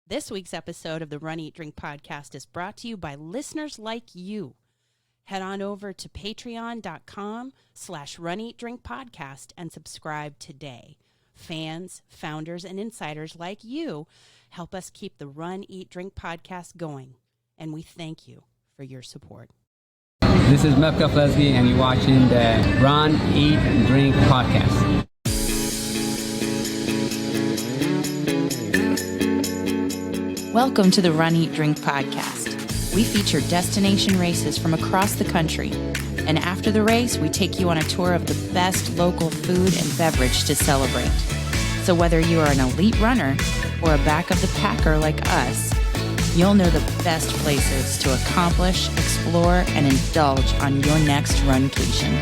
This week's episode of the Run, Eat, Drink podcast is brought to you by listeners like you. Head on over to patreon.com/runeatdrinkpodcast and subscribe today. Fans, founders, and insiders like you help us keep the Run, Eat, Drink podcast going, and we thank you for your support. This is Mevka Flesky, and you're watching the Run, Eat, Drink podcast. Welcome to the Run, Eat, Drink podcast. We feature destination races from across the country. And after the race, we take you on a tour of the best local food and beverage to celebrate. So whether you are an elite runner or a back of the packer like us, you'll know the best places to accomplish, explore, and indulge on your next runcation.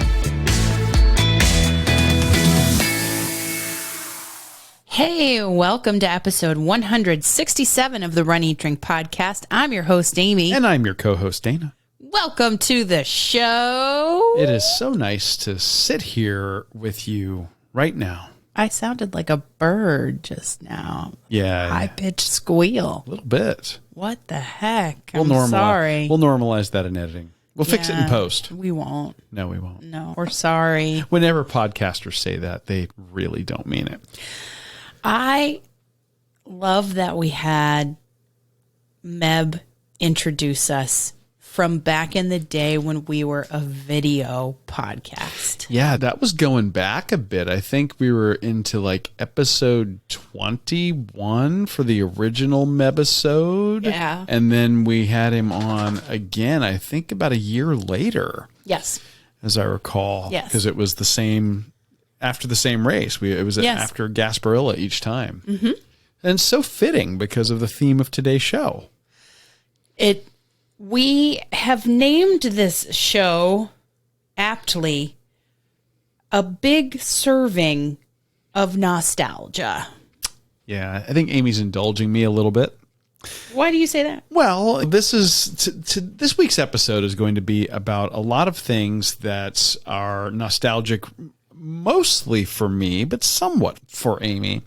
Hey, welcome to episode 167 of the Run, Eat, Drink podcast. I'm your host, Amy. And I'm your co-host, Dana. Welcome to the show. It is so nice to sit here with you right now. I sounded like a bird just now. Yeah. High-pitched squeal. A little bit. What the heck? Sorry. We'll normalize that in editing. We'll fix it in post. We won't. No, we won't. No, we're sorry. Whenever podcasters say that, they really don't mean it. I love that we had Meb introduce us from back in the day when we were a video podcast. Yeah, that was going back a bit. I think we were into like episode 21 for the original Mebisode. Yeah. And then we had him on again, I think about a year later. Yes. As I recall. Yes. Because it was the same... After the same race. It was after Gasparilla each time. Mm-hmm. And so fitting because of the theme of today's show. We have named this show aptly a big serving of nostalgia. Yeah, I think Amy's indulging me a little bit. Why do you say that? Well, this week's episode is going to be about a lot of things that are nostalgic, mostly for me, but somewhat for Amy,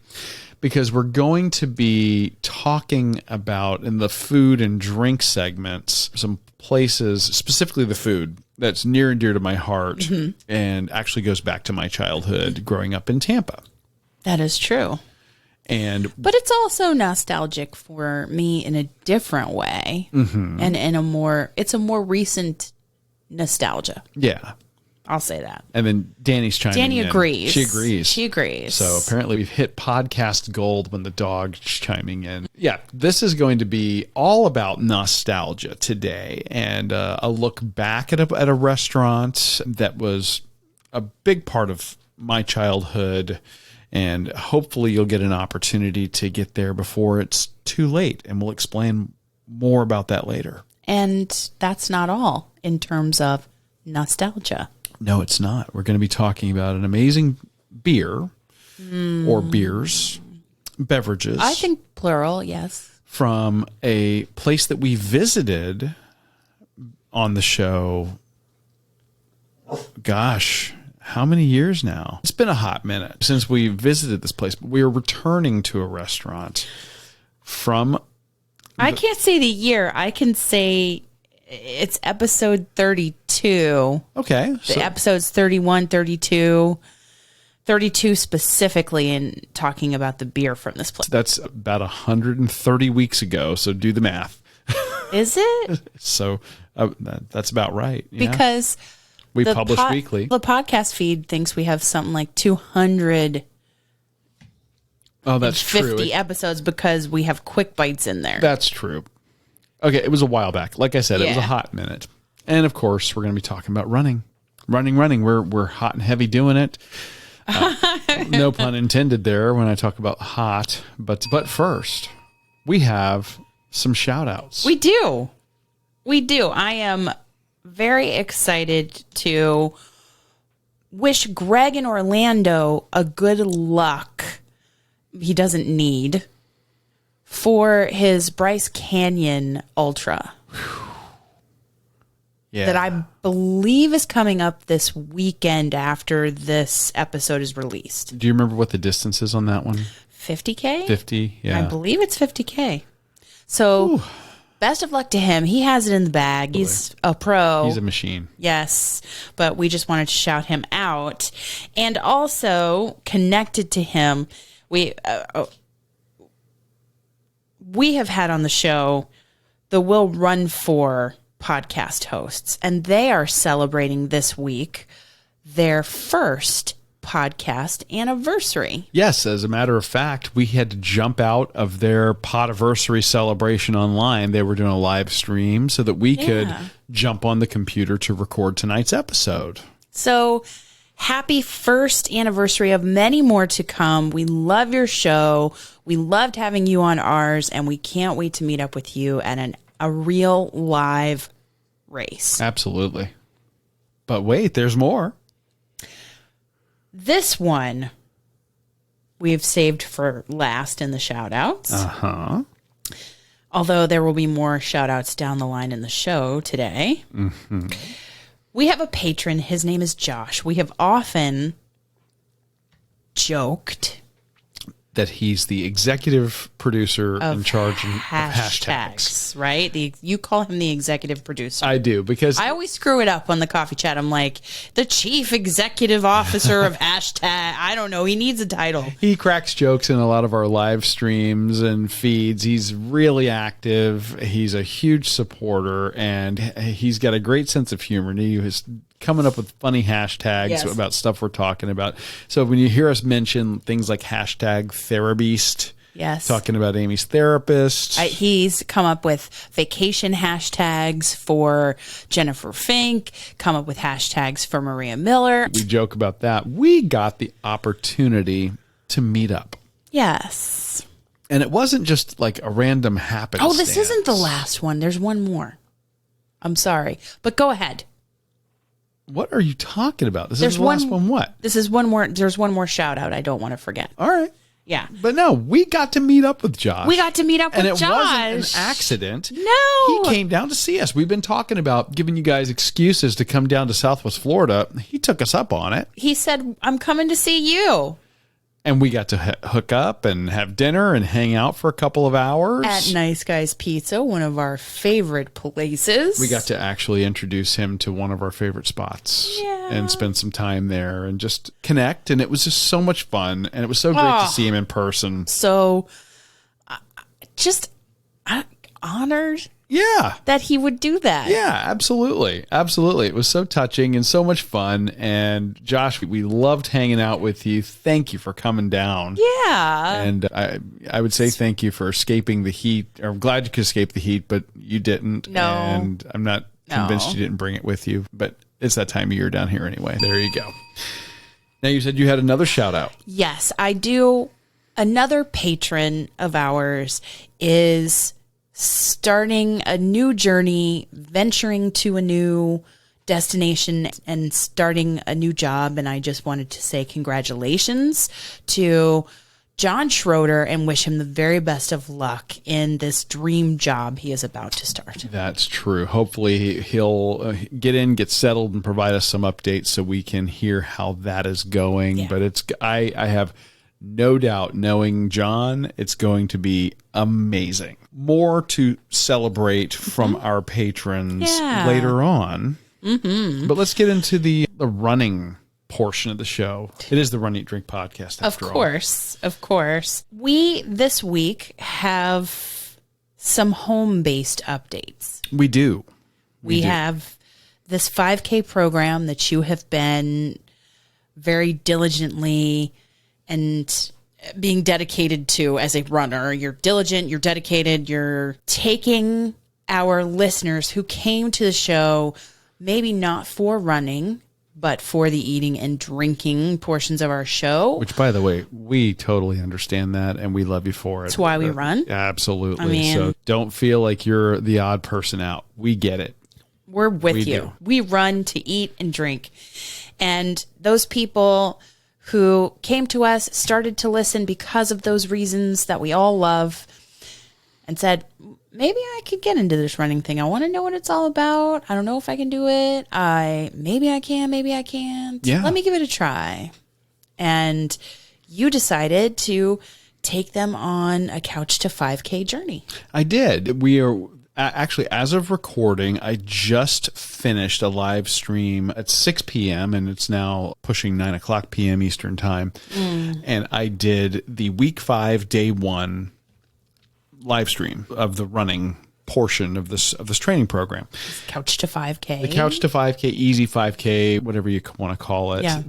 because we're going to be talking about, in the food and drink segments, some places, specifically the food, that's near and dear to my heart and actually goes back to my childhood growing up in Tampa. That is true. But it's also nostalgic for me in a different way, and it's a more recent nostalgia. Yeah. I'll say that. And then Danny's chiming in. Danny agrees. She agrees. She agrees. So apparently we've hit podcast gold when the dog's chiming in. Yeah, this is going to be all about nostalgia today, and a look back at a restaurant that was a big part of my childhood, and hopefully you'll get an opportunity to get there before it's too late, and we'll explain more about that later. And that's not all in terms of nostalgia. No, it's not. We're going to be talking about an amazing beer or beers, beverages. I think plural, yes. From a place that we visited on the show. Gosh, how many years now? It's been a hot minute since we visited this place. But we are returning to a restaurant from... I can't say the year. I can say... It's episode 32. Okay. The episodes 31, 32. 32 specifically in talking about the beer from this place. That's about 130 weeks ago, so do the math. Is it? So that's about right. Because we publish weekly. The podcast feed thinks we have something like 200 that's 50 episodes because we have quick bites in there. That's true. Okay, it was a while back. Like I said, It was a hot minute. And of course, we're going to be talking about running. We're hot and heavy doing it. No pun intended there when I talk about hot. But first, we have some shout outs. We do. I am very excited to wish Greg in Orlando a good luck. He doesn't need for his Bryce Canyon Ultra. Yeah. That I believe is coming up this weekend after this episode is released. Do you remember what the distance is on that one? 50K? 50, yeah. I believe it's 50K. So best of luck to him. He has it in the bag. He's a pro. He's a machine. Yes, but we just wanted to shout him out. And also connected to him, we have had on the show the Will Run For podcast hosts, and they are celebrating this week their first podcast anniversary. Yes, as a matter of fact, we had to jump out of their podiversary celebration online. They were doing a live stream so that we could jump on the computer to record tonight's episode. So happy first anniversary of many more to come. We love your show. We loved having you on ours, and we can't wait to meet up with you at a real live race. Absolutely. But wait, there's more. This one we've saved for last in the shout outs. Although there will be more shout outs down the line in the show today. We have a patron. His name is Josh. We have often joked that he's the executive producer in charge of hashtags. Right? You call him the executive producer. I do, because I always screw it up on the coffee chat. I'm like, the chief executive officer of hashtag. I don't know. He needs a title. He cracks jokes in a lot of our live streams and feeds. He's really active. He's a huge supporter, and he's got a great sense of humor. And he was coming up with funny hashtags about stuff we're talking about. So when you hear us mention things like hashtag Therabeast, talking about Amy's therapist. He's come up with vacation hashtags for Jennifer Fink, come up with hashtags for Maria Miller. We joke about that. We got the opportunity to meet up. Yes. And it wasn't just like a random happenstance. Oh, this isn't the last one. There's one more. I'm sorry, but go ahead. What are you talking about? This is the last one. What? This is one more. There's one more shout out I don't want to forget. All right. Yeah. But no, we got to meet up with Josh. We got to meet up with Josh. And it wasn't an accident. No. He came down to see us. We've been talking about giving you guys excuses to come down to Southwest Florida. He took us up on it. He said, I'm coming to see you. And we got to hook up and have dinner and hang out for a couple of hours. At Nice Guys Pizza, one of our favorite places. We got to actually introduce him to one of our favorite spots and spend some time there and just connect. And it was just so much fun. And it was so great to see him in person. So just honored that he would do that. Yeah, absolutely. Absolutely. It was so touching and so much fun. And Josh, we loved hanging out with you. Thank you for coming down. Yeah. And I would say thank you for escaping the heat. I'm glad you could escape the heat, but you didn't. No. And I'm not convinced you didn't bring it with you. But it's that time of year down here anyway. There you go. Now, you said you had another shout out. Yes, I do. Another patron of ours is starting a new journey, venturing to a new destination and starting a new job. And I just wanted to say congratulations to John Schroeder and wish him the very best of luck in this dream job he is about to start. That's true. Hopefully he'll get settled and provide us some updates so we can hear how that is going. Yeah. But I have no doubt, knowing John, it's going to be amazing. More to celebrate from our patrons later on. But let's get into the running portion of the show. It is the Run, Eat, Drink podcast, after all. Of course. We, this week, have some home-based updates. We do. We have this 5K program that you have been very diligently and being dedicated to as a runner. You're diligent, you're dedicated, you're taking our listeners who came to the show, maybe not for running, but for the eating and drinking portions of our show. Which, by the way, we totally understand that, and we love you for it. That's why we run. Absolutely. I mean, so don't feel like you're the odd person out. We get it. We're with you. We run to eat and drink. And those people who came to us, started to listen because of those reasons that we all love, and said, maybe I could get into this running thing. I want to know what it's all about. I don't know if I can do it. Maybe I can, maybe I can't. Yeah. Let me give it a try. And you decided to take them on a couch to 5K journey. I did. We are actually, as of recording, I just finished a live stream at 6 p.m. and it's now pushing 9 o'clock p.m. Eastern time. And I did the week 5, day 1 live stream of the running portion of this training program. Couch to 5K. The couch to 5K, easy 5K, whatever you want to call it. Yeah.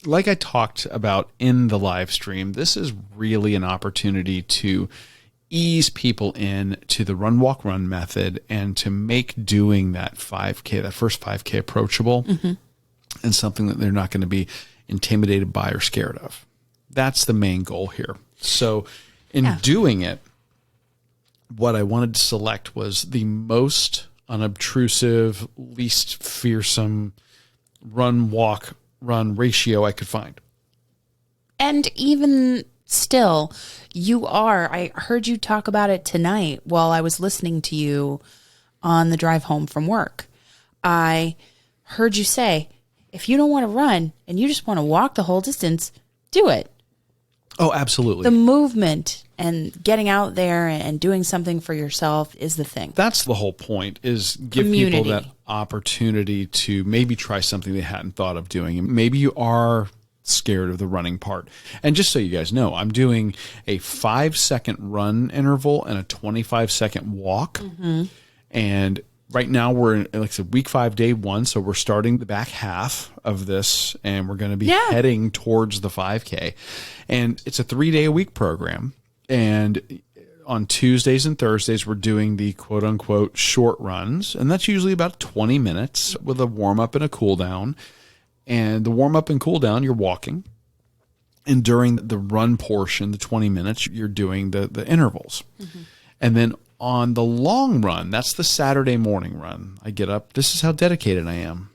Like I talked about in the live stream, this is really an opportunity to ease people in to the run, walk, run method and to make doing that 5K, that first 5K approachable and something that they're not going to be intimidated by or scared of. That's the main goal here. So in doing it, what I wanted to select was the most unobtrusive, least fearsome run, walk, run ratio I could find. And even still, I heard you talk about it tonight while I was listening to you on the drive home from work. I heard you say, if you don't want to run and you just want to walk the whole distance, do it. Oh, absolutely. The movement and getting out there and doing something for yourself is the thing. That's the whole point, is give people that opportunity to maybe try something they hadn't thought of doing. And maybe you are scared of the running part. And just so you guys know, I'm doing a 5-second run interval and a 25-second walk. And right now we're in, like I said, week 5, day 1. So we're starting the back half of this and we're going to be heading towards the 5K. And it's a 3-day-a-week program. And on Tuesdays and Thursdays, we're doing the quote unquote short runs. And that's usually about 20 minutes with a warm up and a cool down. And the warm up and cool down, you're walking. And during the run portion, the 20 minutes, you're doing the intervals. And then on the long run, that's the Saturday morning run. I get up. This is how dedicated I am.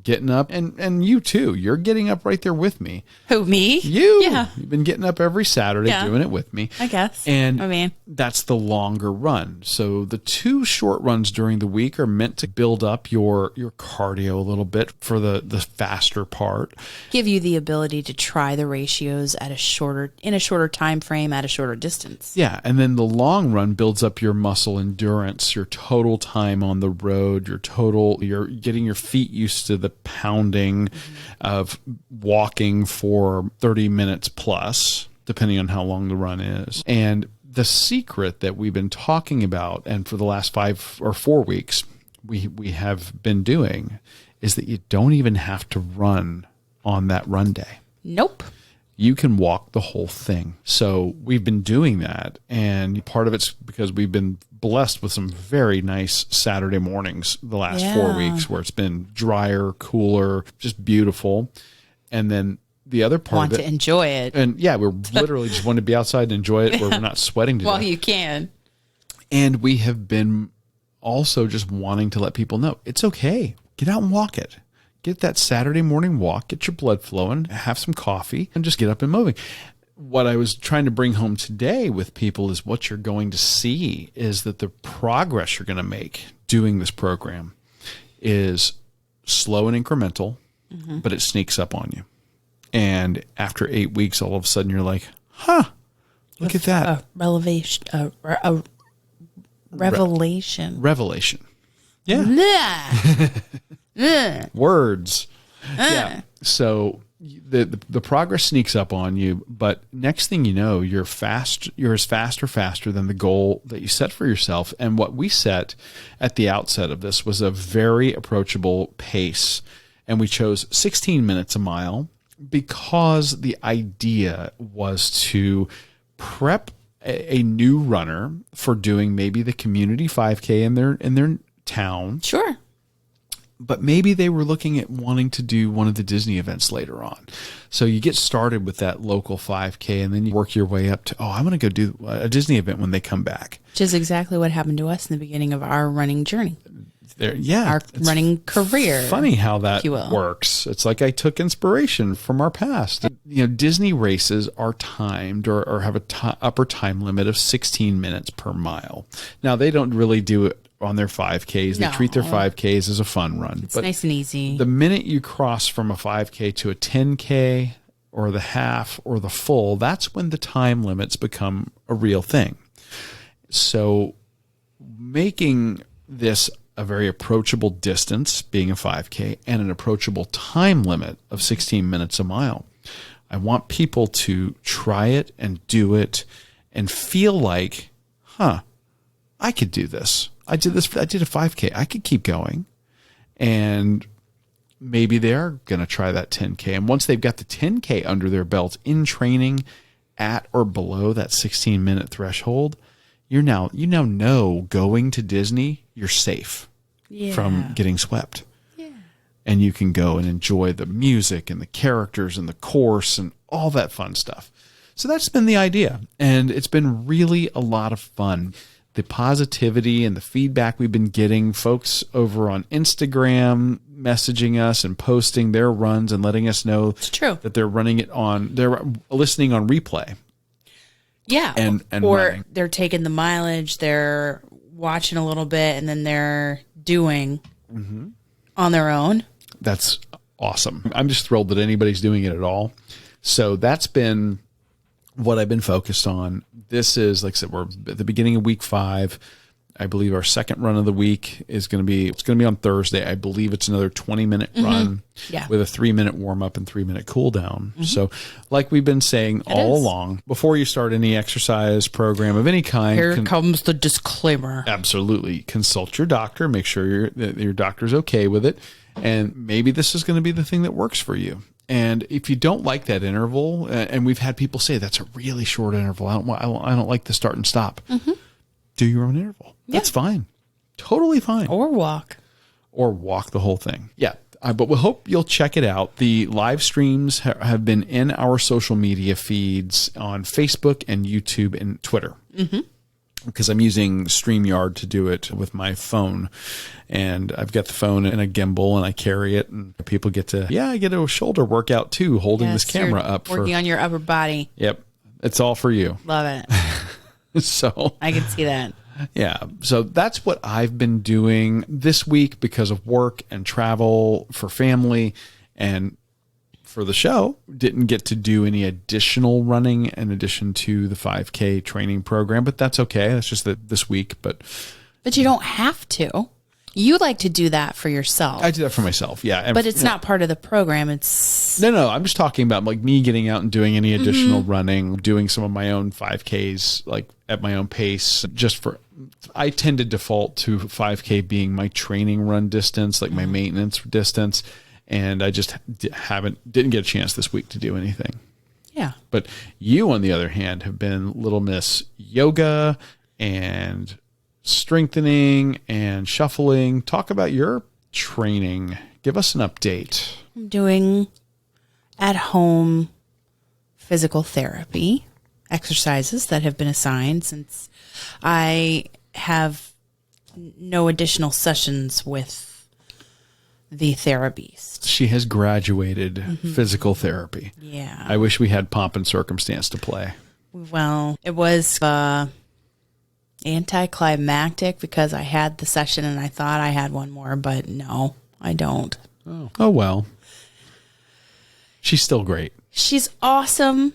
Getting up, and you too. You're getting up right there with me. Who, me? You. Yeah. You've been getting up every Saturday doing it with me. I guess. And I mean, that's the longer run. So the 2 short runs during the week are meant to build up your cardio a little bit for the faster part. Give you the ability to try the ratios in a shorter time frame at a shorter distance. Yeah, and then the long run builds up your muscle endurance, your total time on the road, you're getting your feet used to the pounding of walking for 30 minutes plus, depending on how long the run is. And the secret that we've been talking about, and for the last 5 or 4 weeks we have been doing, is that you don't even have to run on that run day. Nope. You can walk the whole thing. So we've been doing that. And part of it's because we've been blessed with some very nice Saturday mornings the last 4 weeks where it's been drier, cooler, just beautiful. And then the other part Want of it, to enjoy it. and yeah, we're literally just want to be outside and enjoy it where we're not sweating to Well, death. you can. And we have been also just wanting to let people know it's okay. Get out and walk it. Get that Saturday morning walk, get your blood flowing, have some coffee, and just get up and moving. What I was trying to bring home today with people is what you're going to see is that the progress you're going to make doing this program is slow and incremental, but it sneaks up on you. And after 8 weeks, all of a sudden you're like, look at that. Revelation. Yeah. Words. Yeah. So the progress sneaks up on you, but next thing you know, you're as faster than the goal that you set for yourself. And what we set at the outset of this was a very approachable pace. And we chose 16 minutes a mile because the idea was to prep a new runner for doing maybe the community 5K in their town. Sure. But maybe they were looking at wanting to do one of the Disney events later on. So you get started with that local 5K and then you work your way up to, I want to go do a Disney event when they come back. Which is exactly what happened to us in the beginning of our running journey. Our running career. Funny how that works. It's like I took inspiration from our past. Disney races are timed or have a upper time limit of 16 minutes per mile. Now, they don't really do it on their 5Ks. They treat their 5Ks as a fun run. It's nice and easy. The minute you cross from a 5K to a 10K, or the half or the full, that's when the time limits become a real thing. So making this a very approachable distance, being a 5K, and an approachable time limit of 16 minutes a mile, I want people to try it and do it and feel like, I could do this. I did a 5K. I could keep going. And maybe they're going to try that 10K. And once they've got the 10K under their belt in training at or below that 16-minute threshold, you now know going to Disney, you're safe from getting swept. Yeah. And you can go and enjoy the music and the characters and the course and all that fun stuff. So that's been the idea. And it's been really a lot of fun. The positivity and the feedback we've been getting, folks over on Instagram messaging us and posting their runs and letting us know that they're they're listening on replay. Yeah. And or running. They're taking the mileage, they're watching a little bit, and then they're doing on their own. That's awesome. I'm just thrilled that anybody's doing it at all. So that's been what I've been focused on. This is, like I said, we're at the beginning of week 5. I believe our second run of the week is going to be on Thursday. I believe it's another 20-minute run with a 3-minute warm-up and 3-minute cool-down. So like we've been saying along, before you start any exercise program of any kind. Here comes the disclaimer. Absolutely. Consult your doctor. Make sure your doctor's okay with it. And maybe this is going to be the thing that works for you. And if you don't like that interval, and we've had people say that's a really short interval, I don't like the start and stop. Do your own interval. That's fine. Totally fine. Or walk the whole thing. Yeah. But we hope you'll check it out. The live streams have been in our social media feeds on Facebook and YouTube and Twitter. Because I'm using StreamYard to do it with my phone. And I've got the phone in a gimbal and I carry it, and people get I get a shoulder workout too, holding this camera up. Working on your upper body. Yep. It's all for you. Love it. So I can see that. Yeah. So that's what I've been doing this week because of work and travel for family and for the show. Didn't get to do any additional running in addition to the 5K training program, but that's okay. That's just this week. But you don't have to. You like to do that for yourself. I do that for myself. Yeah. But it's not part of the program. It's No. I'm just talking about like me getting out and doing any additional running, doing some of my own 5Ks, like at my own pace. I tend to default to 5K being my training run distance, like my maintenance distance. And I just didn't get a chance this week to do anything. Yeah. But you, on the other hand, have been Little Miss Yoga and strengthening and shuffling. Talk about your training. Give us an update. I'm doing at-home physical therapy exercises that have been assigned since I have no additional sessions with the therapist. She has graduated physical therapy. Yeah. I wish we had pomp and circumstance to play. Well, it was anticlimactic because I had the session and I thought I had one more, but no, I don't. Oh well. She's still great. She's awesome.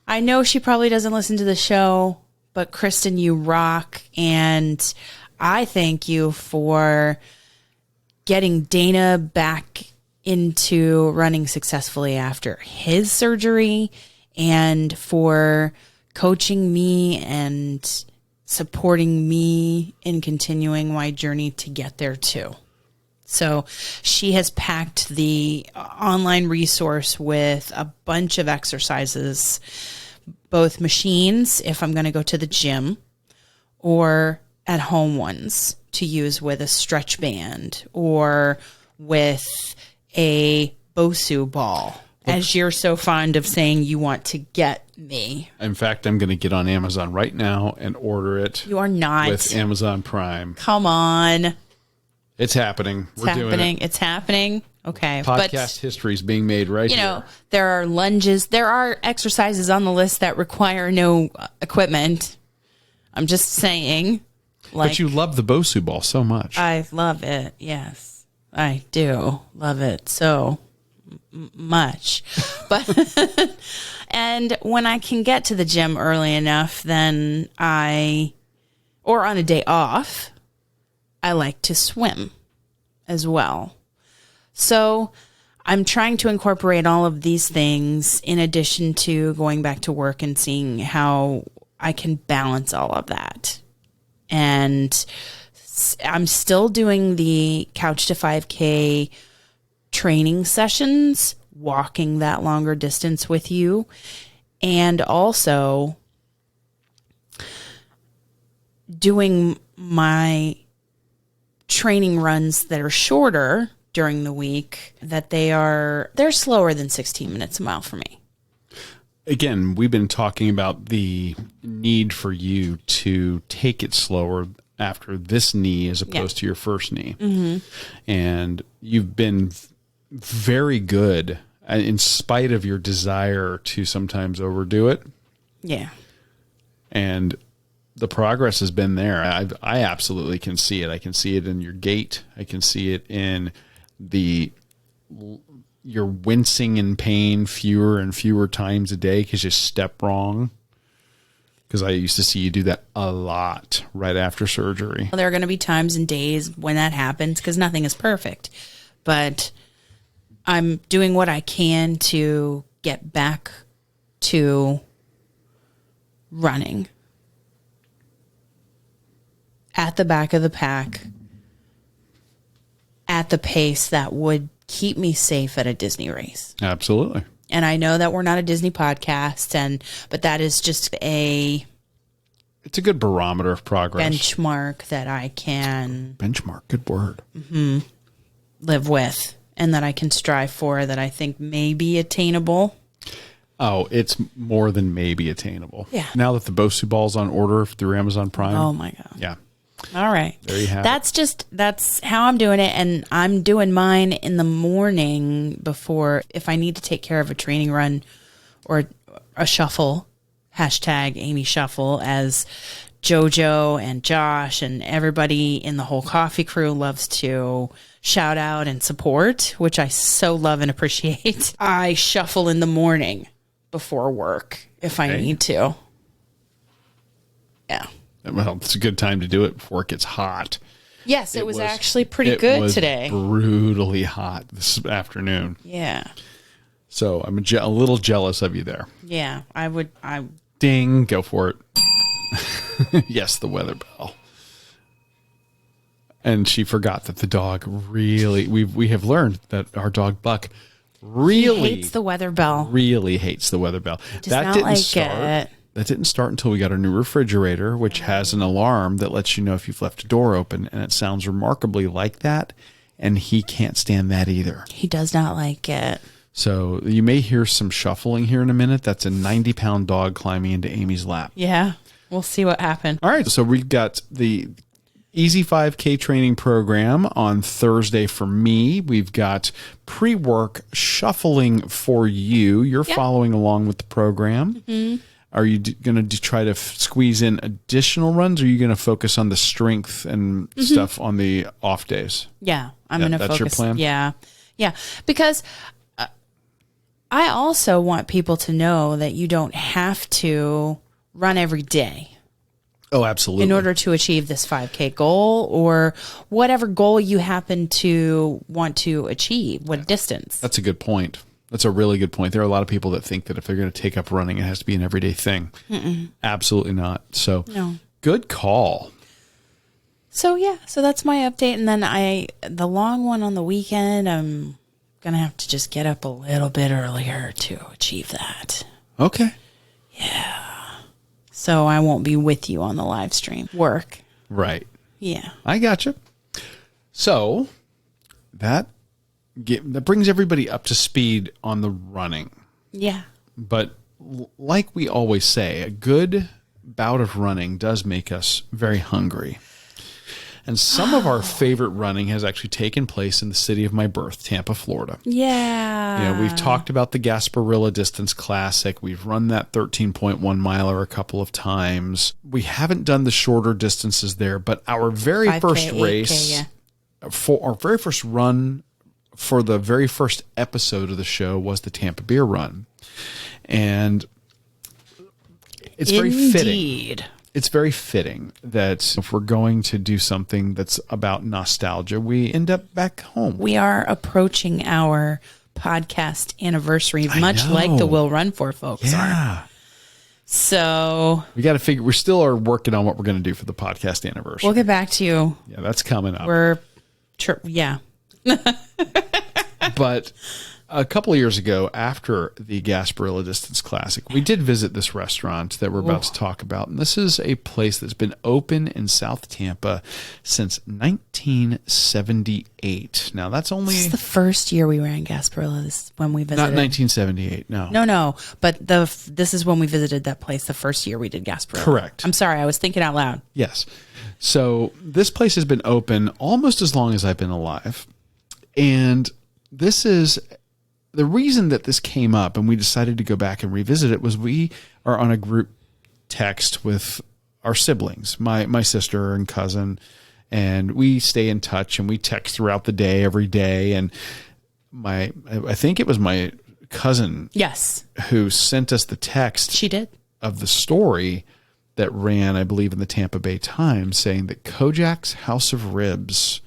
I know she probably doesn't listen to the show, but Kristen, you rock. And I thank you for getting Dana back into running successfully after his surgery and for coaching me and supporting me in continuing my journey to get there too. So she has packed the online resource with a bunch of exercises, both machines if I'm going to go to the gym or at home ones to use with a stretch band or with a BOSU ball. As you're so fond of saying you want to get me. In fact, I'm going to get on Amazon right now and order it. You are not. With Amazon Prime. Come on. It's happening. We're doing it. It's happening. Okay. Podcast history is being made right here. You know, there are lunges. There are exercises on the list that require no equipment. I'm just saying. But you love the BOSU ball so much. I love it. Yes, I do love it. So much, but and when I can get to the gym early enough, then or on a day off, I like to swim as well. So I'm trying to incorporate all of these things in addition to going back to work and seeing how I can balance all of that. And I'm still doing the Couch to 5K training sessions, walking that longer distance with you, and also doing my training runs that are shorter during the week, that they're slower than 16 minutes a mile for me. Again, we've been talking about the need for you to take it slower after this knee as opposed to your first knee. Mm-hmm. And you've been very good in spite of your desire to sometimes overdo it. Yeah. And the progress has been there. I absolutely can see it. I can see it in your gait. I can see it in you're wincing in pain fewer and fewer times a day because you step wrong. Because I used to see you do that a lot right after surgery. There are going to be times and days when that happens because nothing is perfect. But I'm doing what I can to get back to running at the back of the pack at the pace that would keep me safe at a Disney race. Absolutely. And I know that we're not a Disney podcast, but that is just it's a good barometer of progress. Benchmark that I can good word. Live with, and that I can strive for, that I think may be attainable. Oh, it's more than maybe attainable. Yeah. Now that the Bosu ball's on order through Amazon Prime. Oh my God. Yeah. All right. There you have it. That's how I'm doing it. And I'm doing mine in the morning before, if I need to take care of a training run or a shuffle, hashtag Amy Shuffle, as JoJo and Josh and everybody in the whole coffee crew loves to shout out and support, which I so love and appreciate. I shuffle in the morning before work if I need to. Yeah. Well, it's a good time to do it before it gets hot. Yes, it was actually pretty good today. Brutally hot this afternoon. Yeah. So I'm a little jealous of you there. Yeah, I Ding, go for it. Yes, the weather bell. And she forgot that the dog really, we have learned that our dog Buck really hates the weather bell. Really hates the weather bell. That didn't start. That didn't start until we got our new refrigerator, which has an alarm that lets you know if you've left a door open, and it sounds remarkably like that. And he can't stand that either. He does not like it. So you may hear some shuffling here in a minute. That's a 90-pound dog climbing into Amy's lap. Yeah, we'll see what happens. All right, so we've got the Easy 5K training program on Thursday for me. We've got pre-work shuffling for you. You're following along with the program. Mm-hmm. Are you going to try to squeeze in additional runs, or are you going to focus on the strength and stuff on the off days? Yeah, I'm going to focus. That's your plan? Yeah, because I also want people to know that you don't have to run every day. Oh, absolutely. In order to achieve this 5K goal or whatever goal you happen to want to achieve, what distance. That's a good point. That's a really good point. There are a lot of people that think that if they're going to take up running, it has to be an everyday thing. Mm-mm. Absolutely not. So, Good call. So, so that's my update. And then the long one on the weekend, I'm going to have to just get up a little bit earlier to achieve that. Okay. Yeah. So I won't be with you on the live stream. Work. Right. Yeah. I gotcha. So that brings everybody up to speed on the running. Yeah. But like we always say, a good bout of running does make us very hungry. And some of our favorite running has actually taken place in the city of my birth, Tampa, Florida. Yeah. We've talked about the Gasparilla Distance Classic. We've run that 13.1 miler a couple of times. We haven't done the shorter distances there, but our very 5K, first 8K, race, for our very first run for the very first episode of the show was the Tampa Beer Run. And it's very fitting. It's very fitting that if we're going to do something that's about nostalgia, we end up back home. We are approaching our podcast anniversary, much like the Will Run For folks are. So we got to figure, we still are working on what we're going to do for the podcast anniversary. We'll get back to you. Yeah, that's coming up. Yeah. But a couple of years ago, after the Gasparilla Distance Classic, we did visit this restaurant that we're about to talk about. And this is a place that's been open in South Tampa since 1978. Now, that's only... This is the first year we were in Gasparilla. This is when we visited. Not 1978, no. No. But this is when we visited that place the first year we did Gasparilla. Correct. I'm sorry. I was thinking out loud. Yes. So this place has been open almost as long as I've been alive. And this is... The reason that this came up and we decided to go back and revisit it was we are on a group text with our siblings, my sister and cousin, and we stay in touch and we text throughout the day, every day. And I think it was my cousin, yes, who sent us the text. She did. Of the story that ran, I believe, in the Tampa Bay Times, saying that Kojak's House of Ribs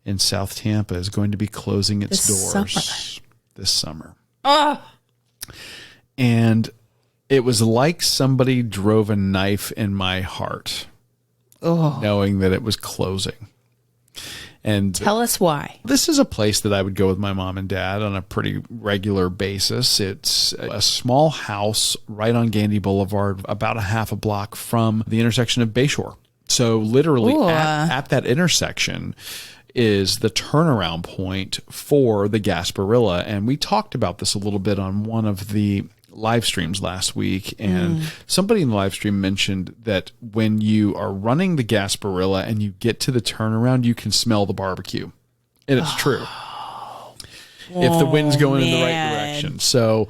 in South Tampa is going to be closing its doors this summer. And it was like somebody drove a knife in my heart, knowing that it was closing. And tell us why. This is a place that I would go with my mom and dad on a pretty regular basis. It's a small house right on Gandy Boulevard, about a half a block from the intersection of Bayshore. So literally at that intersection is the turnaround point for the Gasparilla. And we talked about this a little bit on one of the live streams last week. And somebody in the live stream mentioned that when you are running the Gasparilla and you get to the turnaround, you can smell the barbecue. And it's true. If the wind's going in the right direction. So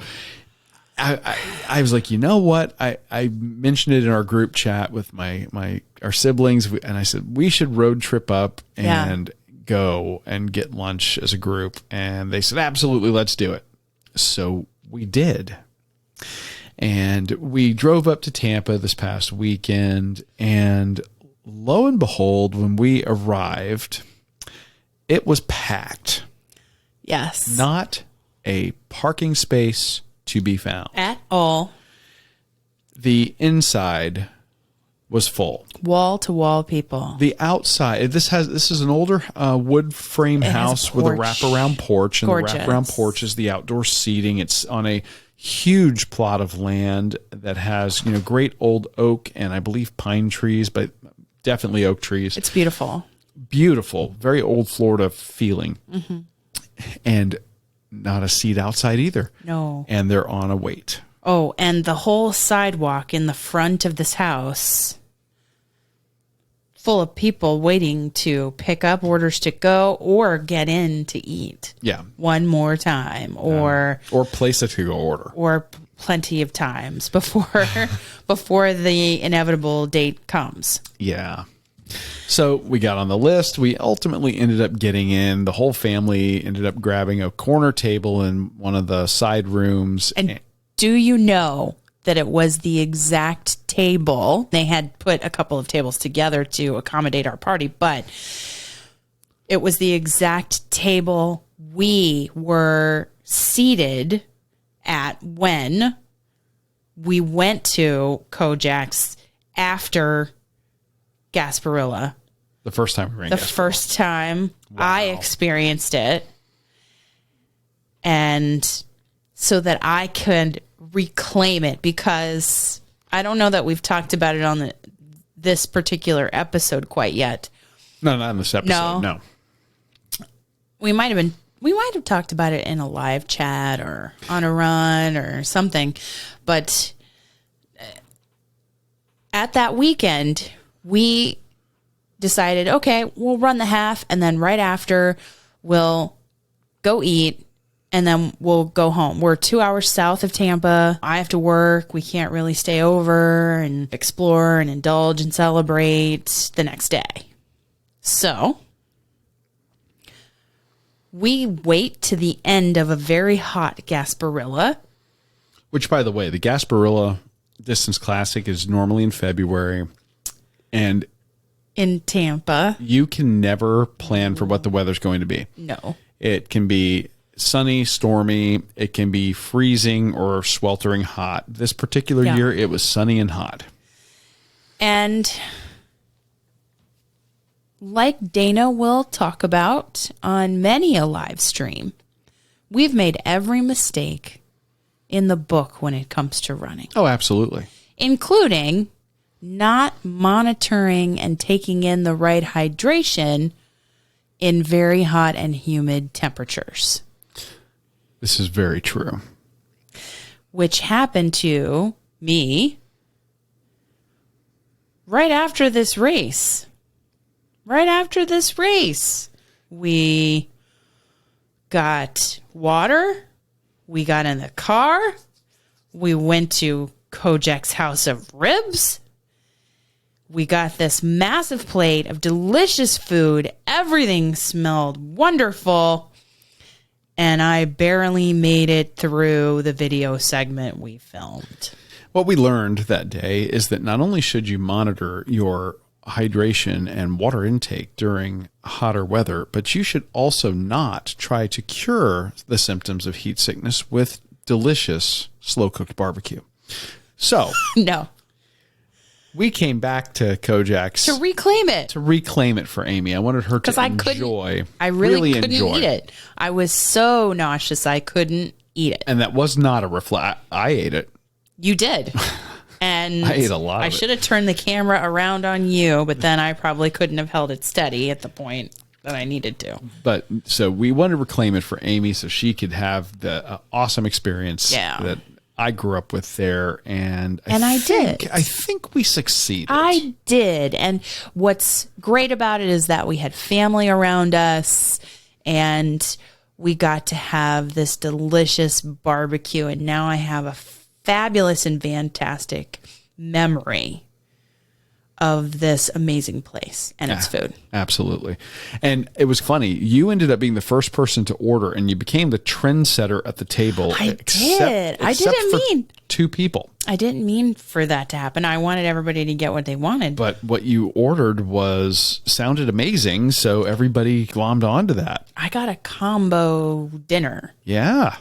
I was like, you know what? I mentioned it in our group chat with our siblings. And I said, we should road trip up and go and get lunch as a group. And they said, absolutely, let's do it. So we did. And we drove up to Tampa this past weekend. And lo and behold, when we arrived, it was packed. Yes. Not a parking space to be found. At all. The inside was full. Wall to wall people. The outside, this is an older wood frame house with a wraparound porch, and Gorgeous. The wraparound porch is the outdoor seating. It's on a huge plot of land that has, great old oak and I believe pine trees, but definitely oak trees. It's beautiful. Beautiful, very old Florida feeling. Mm-hmm. And not a seat outside either. No. And they're on a wait. Oh, and the whole sidewalk in the front of this house full of people waiting to pick up orders to go or get in to eat. Yeah. One more time or place a to-go order. Or plenty of times before the inevitable date comes. Yeah. So we got on the list. We ultimately ended up getting in. The whole family ended up grabbing a corner table in one of the side rooms. And do you know that it was the exact table? They had put a couple of tables together to accommodate our party, but it was the exact table we were seated at when we went to Kojak's after Gasparilla. The first time we ran The first time I experienced it. And so that I could reclaim it, because I don't know that we've talked about it on this particular episode quite yet. No, not in this episode. No. We might have talked about it in a live chat or on a run or something. But at that weekend, we decided, okay, we'll run the half, and then right after we'll go eat, and then we'll go home. We're 2 hours south of Tampa. I have to work. We can't really stay over and explore and indulge and celebrate the next day. So we wait to the end of a very hot Gasparilla. Which, by the way, the Gasparilla Distance Classic is normally in February. And in Tampa. You can never plan for what the weather's going to be. No. It can be sunny, stormy. It can be freezing or sweltering hot. This particular year, it was sunny and hot. And like Dana will talk about on many a live stream, we've made every mistake in the book when it comes to running. Oh, absolutely. Including not monitoring and taking in the right hydration in very hot and humid temperatures. This is very true. Which happened to me right after this race. Right after this race, we got water. We got in the car. We went to Kojak's House of Ribs. We got this massive plate of delicious food. Everything smelled wonderful. And I barely made it through the video segment we filmed. What we learned that day is that not only should you monitor your hydration and water intake during hotter weather, but you should also not try to cure the symptoms of heat sickness with delicious slow-cooked barbecue. So, no. We came back to Kojak's to reclaim it. To reclaim it for Amy. I wanted her to enjoy. I really couldn't eat it. I was so nauseous I couldn't eat it. And that was not a reflect. I ate it. You did. And I ate a lot of it. I should have turned the camera around on you, but then I probably couldn't have held it steady at the point that I needed to. But so we wanted to reclaim it for Amy so she could have the awesome experience that I grew up with there, and I think we succeeded. I did. And what's great about it is that we had family around us, and we got to have this delicious barbecue, and now I have a fabulous and fantastic memory of this amazing place and its food. Absolutely. And it was funny. You ended up being the first person to order, and you became the trendsetter at the table. I did. I didn't mean two people. I didn't mean for that to happen. I wanted everybody to get what they wanted. But what you ordered sounded amazing, so everybody glommed onto that. I got a combo dinner. Yeah.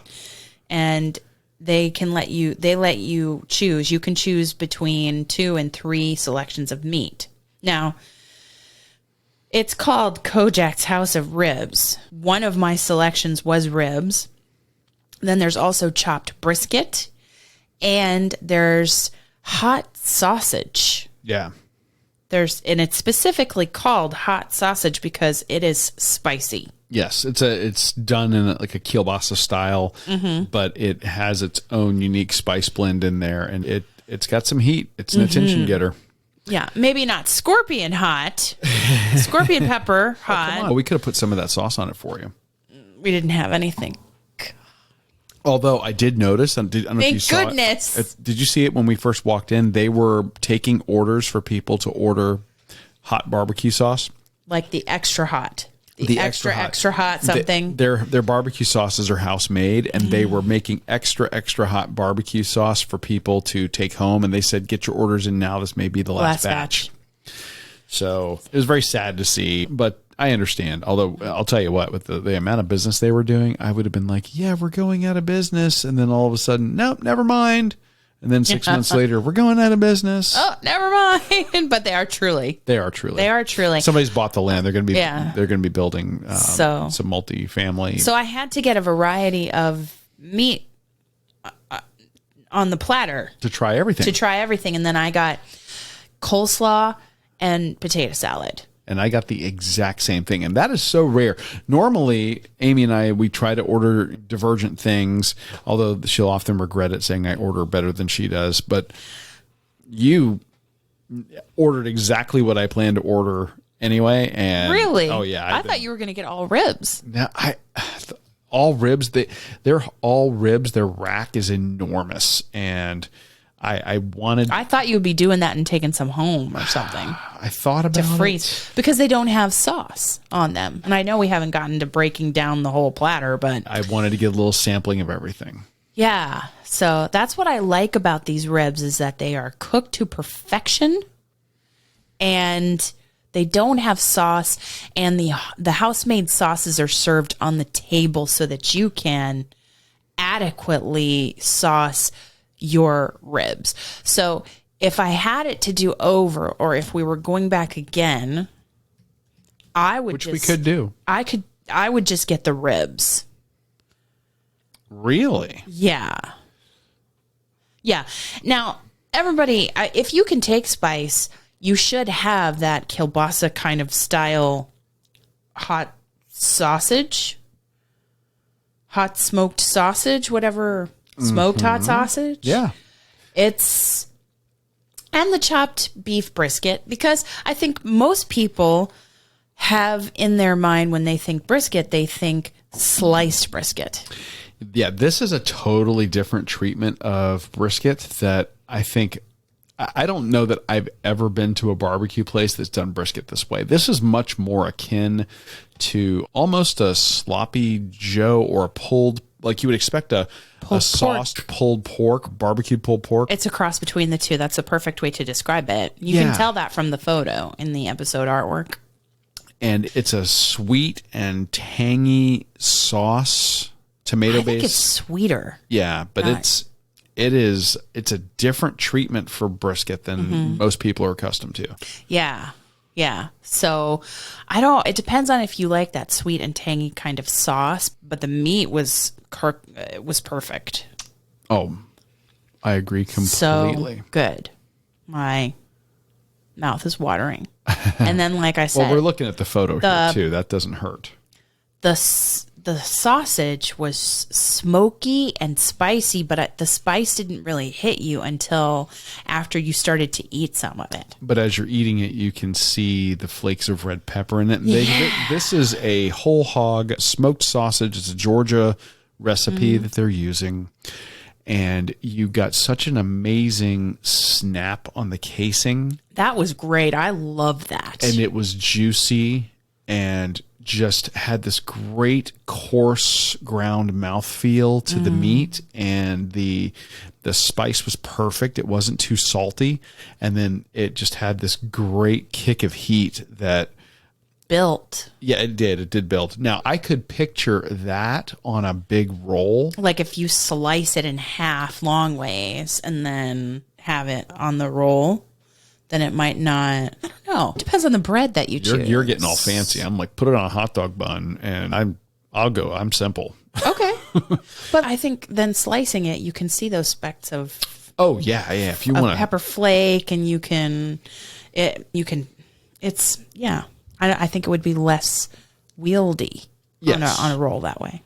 And they let you choose. You can choose between 2 and 3 selections of meat. Now, it's called Kojak's House of Ribs. One of my selections was ribs. Then there's also chopped brisket, and there's hot sausage. Yeah. And it's specifically called hot sausage because it is spicy. Yes, it's done in like a kielbasa style, but it has its own unique spice blend in there, and it's got some heat. It's an attention getter. Yeah, maybe not scorpion hot, scorpion pepper hot. Come on. We could have put some of that sauce on it for you. We didn't have anything. Although I did notice, I don't know if you saw it. Thank goodness. Did you see it when we first walked in? They were taking orders for people to order hot barbecue sauce. Like the extra hot. The extra hot something. Their barbecue sauces are house made, and they were making extra hot barbecue sauce for people to take home. And they said, "Get your orders in now. This may be the last batch." So it was very sad to see, but I understand. Although I'll tell you what, with the amount of business they were doing, I would have been like, "Yeah, we're going out of business," and then all of a sudden, nope, never mind. And then 6 months later, we're going out of business. Oh, never mind. But they are truly. They are truly. They are truly. Somebody's bought the land. They're going to be. Yeah. They're going to be building some multi-family. So I had to get a variety of meat on the platter to try everything. And then I got coleslaw and potato salad. And I got the exact same thing. And that is so rare. Normally, Amy and we try to order divergent things, although she'll often regret it, saying I order better than she does. But you ordered exactly what I planned to order anyway. And really? Oh, yeah. I thought you were going to get all ribs. Now, all ribs. They're all ribs. Their rack is enormous. And I wanted. I thought you would be doing that and taking some home or something I thought about to freeze because they don't have sauce on them. And I know we haven't gotten to breaking down the whole platter, but I wanted to get a little sampling of everything. yeah. So that's what I like about these ribs is that they are cooked to perfection and they don't have sauce, and the house-made sauces are served on the table so that you can adequately sauce your ribs. So if I had it to do over, or if we were going back again, Which we could do. I would just get the ribs. Really? Yeah. Yeah. Now, everybody, if you can take spice, you should have that kielbasa kind of style hot sausage, hot smoked sausage, whatever, smoked hot sausage. Yeah. And the chopped beef brisket, because I think most people have in their mind when they think brisket, they think sliced brisket. Yeah, this is a totally different treatment of brisket that I think, I don't know that I've ever been to a barbecue place that's done brisket this way. This is much more akin to almost a sloppy Joe or a pulled, like you would expect a sauced pulled pork, barbecued pulled pork. It's a cross between the two. That's a perfect way to describe it. You can tell that from the photo in the episode artwork. And it's a sweet and tangy sauce, tomato based. I think it's sweeter. Yeah, but it's a different treatment for brisket than most people are accustomed to. Yeah. Yeah. So it depends on if you like that sweet and tangy kind of sauce, but the meat was perfect. Oh, I agree completely. So good. My mouth is watering. And then, like I said, well, we're looking at the photo here too. That doesn't hurt. The sausage was smoky and spicy, but the spice didn't really hit you until after you started to eat some of it. But as you're eating it, you can see the flakes of red pepper in it. This is a whole hog smoked sausage. It's a Georgia recipe that they're using. And you got such an amazing snap on the casing. That was great. I love that. And it was juicy and just had this great coarse ground mouthfeel to the meat, and the spice was perfect. It wasn't too salty, and then it just had this great kick of heat that built. Yeah, it did build. Now I could picture that on a big roll, like if you slice it in half long ways and then have it on the roll. Then it might not. I don't know. Depends on the bread that you choose. You're getting all fancy. I'm like, put it on a hot dog bun, and I'm simple. Okay, but I think then slicing it, you can see those specks of. Oh yeah. If you want pepper flake, and it's yeah. I think it would be less wieldy on a roll that way.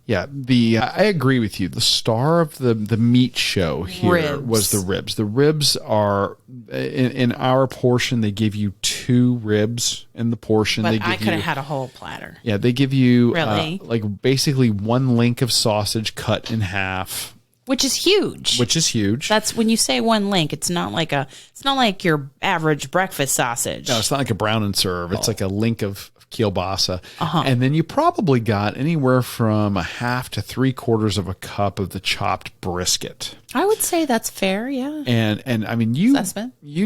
Yeah, I agree with you. The star of the meat show here was the ribs. The ribs are in our portion. They give you 2 ribs in the portion. But I could have had a whole platter. Yeah, they give you really like basically 1 link of sausage cut in half, which is huge. That's when you say 1 link. It's not like your average breakfast sausage. No, it's not like a brown and serve. It's like a link of kielbasa. And then you probably got anywhere from a half to 3/4 of a cup of the chopped brisket. I would say that's fair, yeah. And I mean, you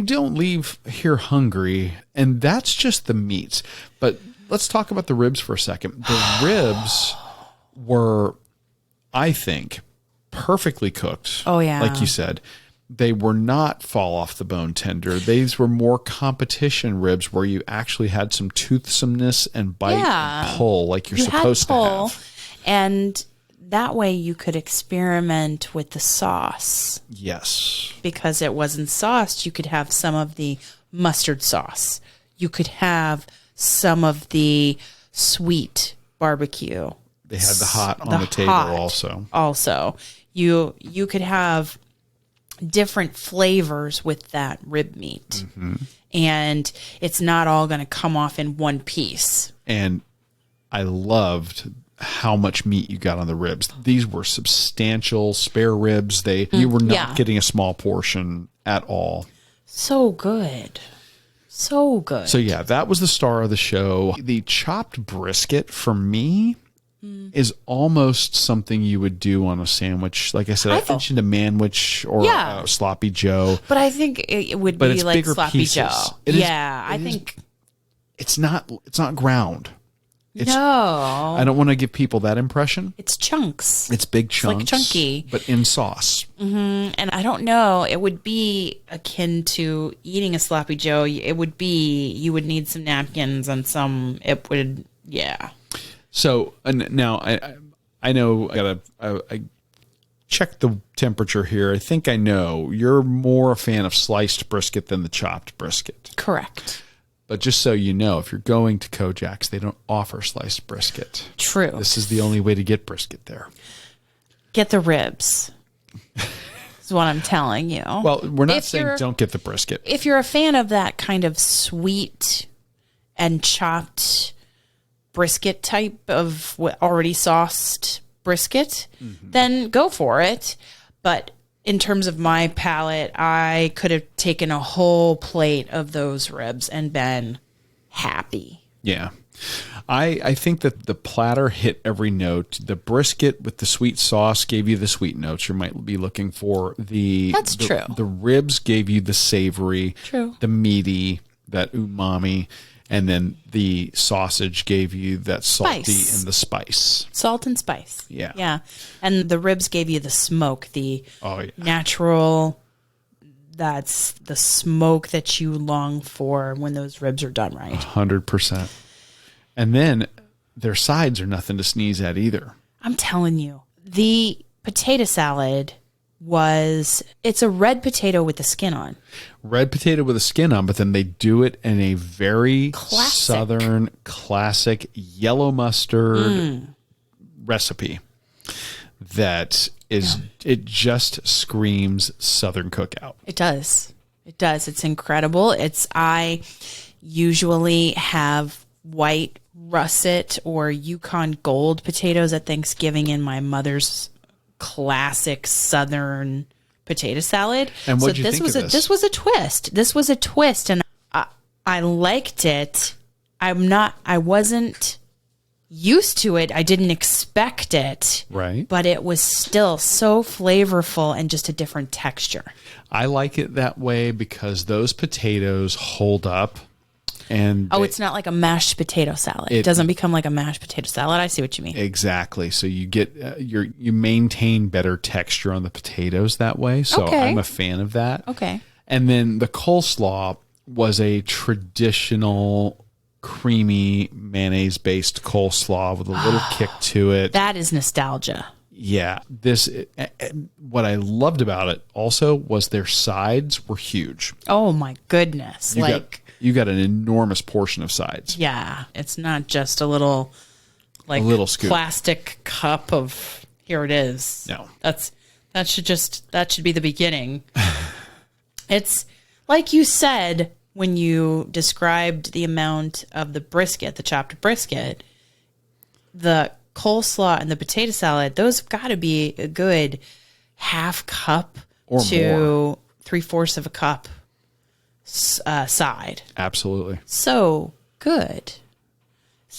don't leave here hungry, and that's just the meats. But let's talk about the ribs for a second. The ribs were, I think, perfectly cooked. Oh yeah. Like you said. They were not fall off the bone tender. These were more competition ribs where you actually had some toothsomeness and bite and pull like you're supposed to have. And that way you could experiment with the sauce. Yes. Because it wasn't sauced, you could have some of the mustard sauce. You could have some of the sweet barbecue. They had the hot on the table also. Also, you could have different flavors with that rib meat. And it's not all going to come off in one piece. And I loved how much meat you got on the ribs. These were substantial spare ribs. You were not getting a small portion at all. So good. So good. So yeah, that was the star of the show. The chopped brisket for me is almost something you would do on a sandwich. Like I said, I mentioned a manwich or a sloppy Joe. But I think it would be like sloppy pieces. Joe. I think it's not ground. No. I don't want to give people that impression. It's chunks. It's big chunks. It's like chunky. But in sauce. Mm-hmm. And I don't know. It would be akin to eating a sloppy Joe. It would be, you would need some napkins and So now I know I checked the temperature here. I think I know you're more a fan of sliced brisket than the chopped brisket. Correct. But just so you know, if you're going to Kojak's, they don't offer sliced brisket. True. This is the only way to get brisket there. Get the ribs. Is what I'm telling you. Well, we're not saying don't get the brisket. If you're a fan of that kind of sweet and chopped brisket type of already sauced brisket, then go for it. But in terms of my palate, I could have taken a whole plate of those ribs and been happy. Yeah. I think that the platter hit every note. The brisket with the sweet sauce gave you the sweet notes you might be looking for. That's true. The ribs gave you the savory, true, the meaty, that umami. And then the sausage gave you that salty and the spice. Salt and spice. Yeah. Yeah. And the ribs gave you the smoke, the natural, that's the smoke that you long for when those ribs are done right. 100%. And then their sides are nothing to sneeze at either. I'm telling you. The potato salad it's a red potato with the skin on. Red potato with a skin on, but then they do it in a very southern, classic yellow mustard recipe that is, it just screams Southern cookout. It does. It does. It's incredible. I usually have white russet or Yukon Gold potatoes at Thanksgiving in my mother's classic Southern potato salad. And what did you think of this? This was a twist. This was a twist, and I liked it. I wasn't used to it. I didn't expect it. Right. But it was still so flavorful and just a different texture. I like it that way because those potatoes hold up. And it's not like a mashed potato salad. It doesn't become like a mashed potato salad. I see what you mean. Exactly. So you get you maintain better texture on the potatoes that way. So I'm a fan of that. Okay. And then the coleslaw was a traditional creamy mayonnaise based coleslaw with a little kick to it. That is nostalgia. Yeah. What I loved about it also was their sides were huge. Oh my goodness. You got an enormous portion of sides. Yeah. It's not just a little scoop. Plastic cup of here it is. No. That should be the beginning. It's like you said when you described the amount of the brisket, the chopped brisket, the coleslaw and the potato salad, those have got to be a good half cup or to more. 3/4 of a cup side. Absolutely. So good.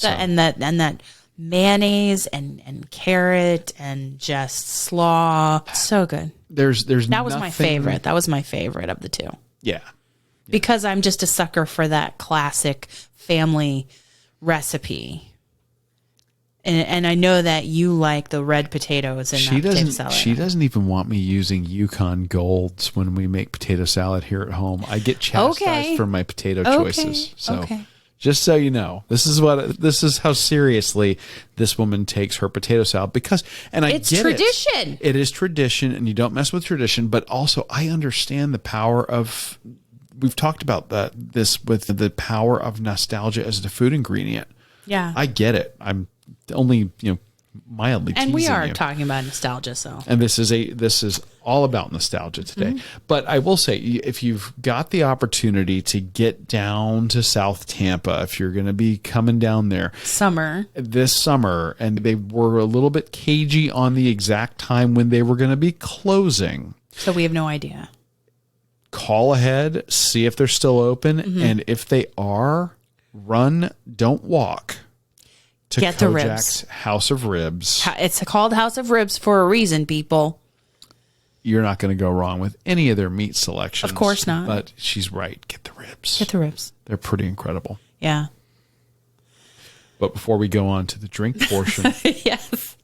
And that mayonnaise and carrot and just slaw. So good. That was my favorite. That was my favorite of the two. Yeah. Because I'm just a sucker for that classic family recipe. And I know that you like the red potatoes in that potato salad. She doesn't even want me using Yukon Golds when we make potato salad here at home. I get chastised for my potato choices. So just so you know, this is how seriously this woman takes her potato salad it's tradition. It is tradition, and you don't mess with tradition. But also, I understand the power of. We've talked about this with the power of nostalgia as the food ingredient. Yeah, I get it. I'm only mildly teasing And we are you. talking about nostalgia, so. And this is all about nostalgia today. Mm-hmm. But I will say, if you've got the opportunity to get down to South Tampa, if you're going to be coming down there this summer, and they were a little bit cagey on the exact time when they were going to be closing. So we have no idea. Call ahead, see if they're still open, Mm-hmm. and if they are, run, don't walk to Get the Kojak's ribs. House of Ribs. It's called House of Ribs for a reason, people. You're not going to go wrong with any of their meat selections. Of course not. But she's right. Get the ribs. Get the ribs. They're pretty incredible. Yeah. But before we go on to the drink portion, Yes.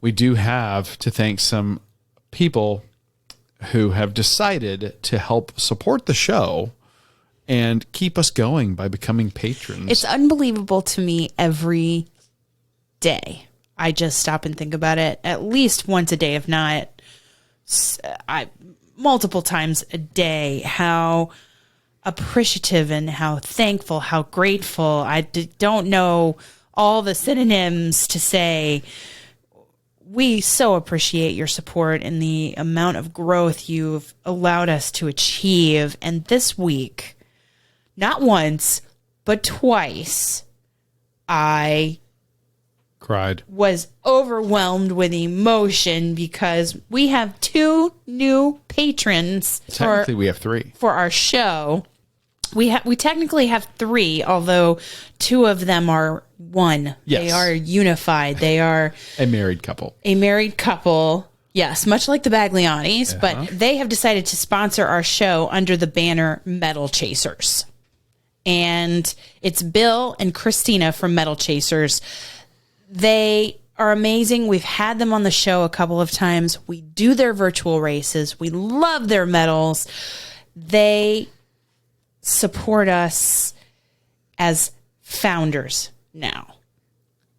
we do have to thank some people who have decided to help support the show and keep us going by becoming patrons. It's unbelievable to me every day. I just stop and think about it at least once a day, if not multiple times a day, how appreciative and how thankful, how grateful. I don't know all the synonyms to say. We so appreciate your support and the amount of growth you've allowed us to achieve. And this week, not once, but twice, I cried. Was overwhelmed with emotion because we have 2 new patrons. Technically, we have 3 for our show. We technically have 3, although 2 of them are one. Yes. They are unified. They are a married couple. Yes, much like the Baglianis, but they have decided to sponsor our show under the banner Metal Chasers. And it's Bill and Christina from Metal Chasers. They are amazing. We've had them on the show a couple of times. We do their virtual races. We love their medals. They support us as founders now.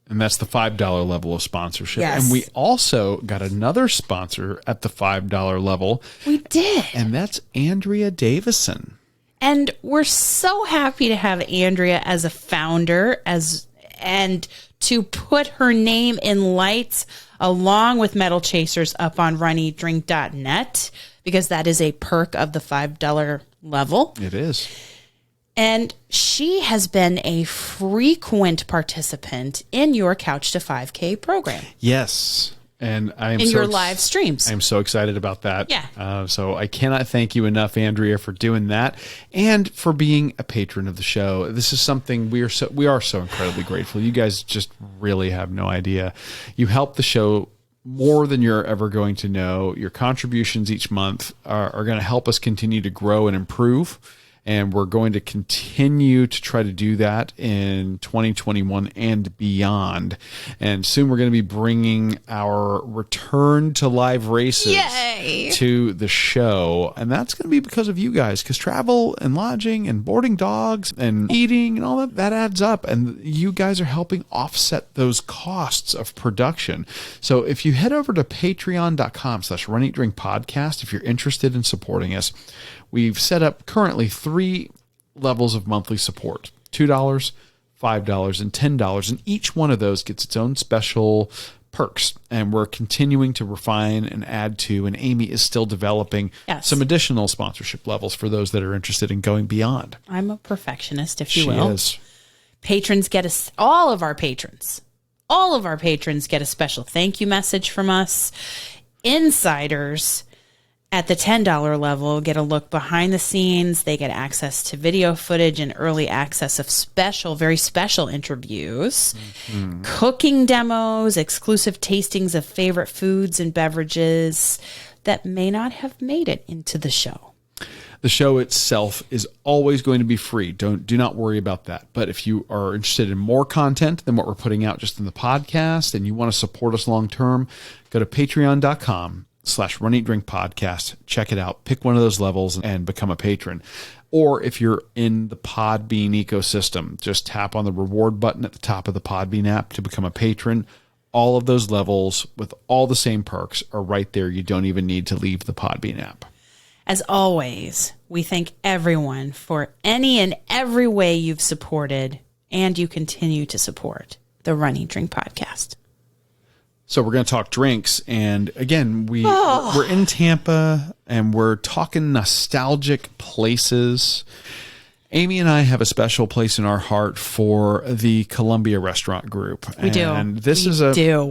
And that's the $5 level of sponsorship. Yes. And we also got another sponsor at the $5 level. We did. And that's Andrea Davison. And we're so happy to have Andrea as a founder and to put her name in lights along with Metal Chasers up on runeatdrink.net, because that is a perk of the $5 level. It is. And she has been a frequent participant in your Couch to 5K program. Yes. And I am in your live streams. I'm so excited about that. Yeah. So I cannot thank you enough, Andrea, for doing that and for being a patron of the show. This is something we are so incredibly grateful. You guys just really have no idea. You help the show more than you're ever going to know. Your contributions each month are going to help us continue to grow and improve. And we're going to continue to try to do that in 2021 and beyond. And soon we're going to be bringing our return to live races to the show. And that's going to be because of you guys, because travel and lodging and boarding dogs and eating and all that adds up. And you guys are helping offset those costs of production. So if you head over to patreon.com/runeatdrinkpodcast, if you're interested in supporting us, we've set up currently 3 levels of monthly support: $2, $5, and $10. And each one of those gets its own special perks. And we're continuing to refine and add to. And Amy is still developing some additional sponsorship levels for those that are interested in going beyond. I'm a perfectionist, if you will. She is. Patrons get all of our patrons get a special thank you message from us. Insiders at the $10 level get a look behind the scenes. They get access to video footage and early access of very special interviews, cooking demos, exclusive tastings of favorite foods and beverages that may not have made it into the show. The show itself is always going to be free. Do not worry about that. But if you are interested in more content than what we're putting out just in the podcast and you want to support us long term, go to patreon.com/runeatdrinkpodcast. Check it out. Pick one of those levels and become a patron. Or if you're in the Podbean ecosystem, just tap on the reward button at the top of the Podbean app to become a patron. All of those levels with all the same perks are right there. You don't even need to leave the Podbean app. As always, we thank everyone for any and every way you've supported and you continue to support the Run Eat Drink podcast. So we're going to talk drinks. And again, we're in Tampa and we're talking nostalgic places. Amy and I have a special place in our heart for the Columbia Restaurant Group. We do. And this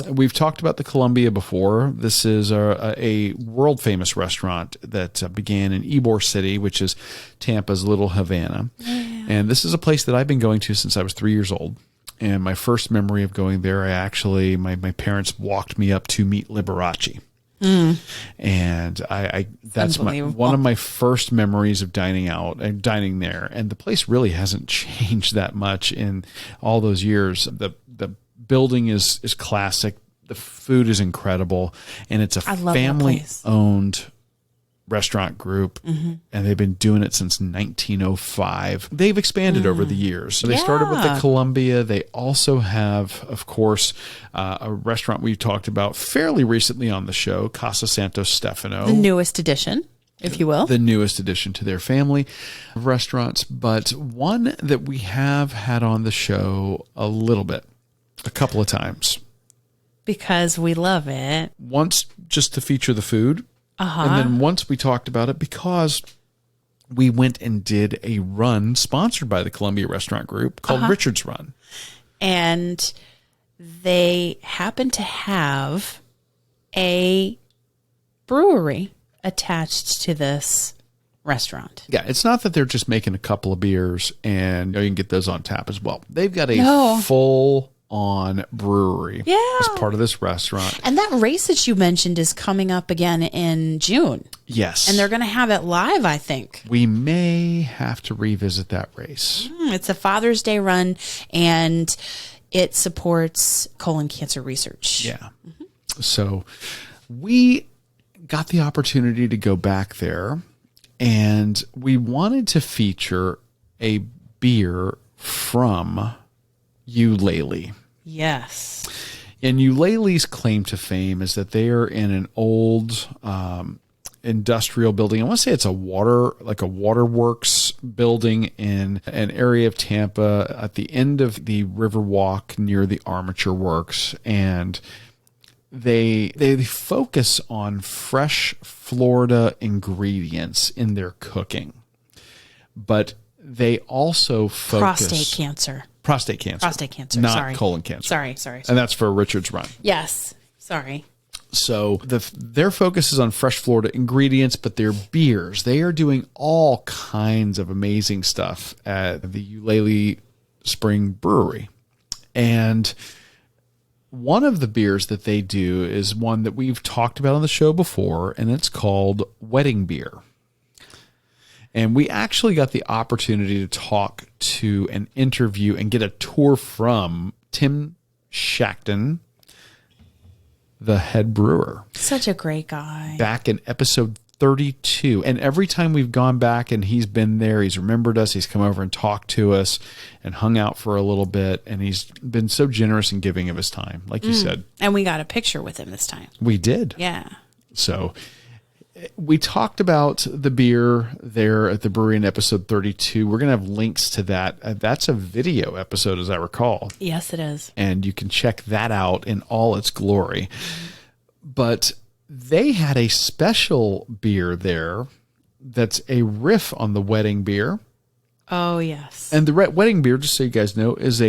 we've talked about the Columbia before. This is a world famous restaurant that began in Ybor City, which is Tampa's Little Havana. Yeah. And this is a place that I've been going to since I was 3 years old. And my first memory of going there, my parents walked me up to meet Liberace. And that's one of my first memories of dining there. And the place really hasn't changed that much in all those years. The building is classic. The food is incredible. And it's a family owned restaurant group. And they've been doing it since 1905. They've expanded over the years. So they started with the Columbia. They also have, of course, a restaurant we've talked about fairly recently on the show, Casa Santo Stefano. The newest addition, if you will. The newest addition to their family of restaurants. But one that we have had on the show a couple of times. Because we love it. Once just to feature the food. And then once we talked about it because we went and did a run sponsored by the Columbia Restaurant Group called Richard's Run. And they happen to have a brewery attached to this restaurant. Yeah, it's not that they're just making a couple of beers and you can get those on tap as well. They've got a full on brewery as part of this restaurant. And that race that you mentioned is coming up again in June. Yes. And they're going to have it live, I think. We may have to revisit that race. It's a Father's Day run, and it supports colon cancer research. Yeah. So we got the opportunity to go back there, and we wanted to feature a beer from Eulalie. Yes. And Eulalie's claim to fame is that they are in an old industrial building. I want to say it's a waterworks building in an area of Tampa at the end of the Riverwalk near the Armature Works. And they focus on fresh Florida ingredients in their cooking. But they also focus... Prostate cancer. Not colon cancer. Sorry. And that's for Richard's Run. Yes. Sorry. So their focus is on fresh Florida ingredients, but their beers, they are doing all kinds of amazing stuff at the Eulalie Spring Brewery. And one of the beers that they do is one that we've talked about on the show before, and it's called Wedding Beer. And we actually got the opportunity to talk to an interview and get a tour from Tim Shackton, the head brewer. Such a great guy. Back in episode 32. And every time we've gone back and he's been there, he's remembered us, he's come over and talked to us and hung out for a little bit. And he's been so generous and giving of his time, like you said. And we got a picture with him this time. We did. Yeah. So... we talked about the beer there at the brewery in episode 32. We're going to have links to that. That's a video episode, as I recall. Yes, it is. And you can check that out in all its glory. But they had a special beer there that's a riff on the wedding beer. Oh, yes. And the wedding beer, just so you guys know, is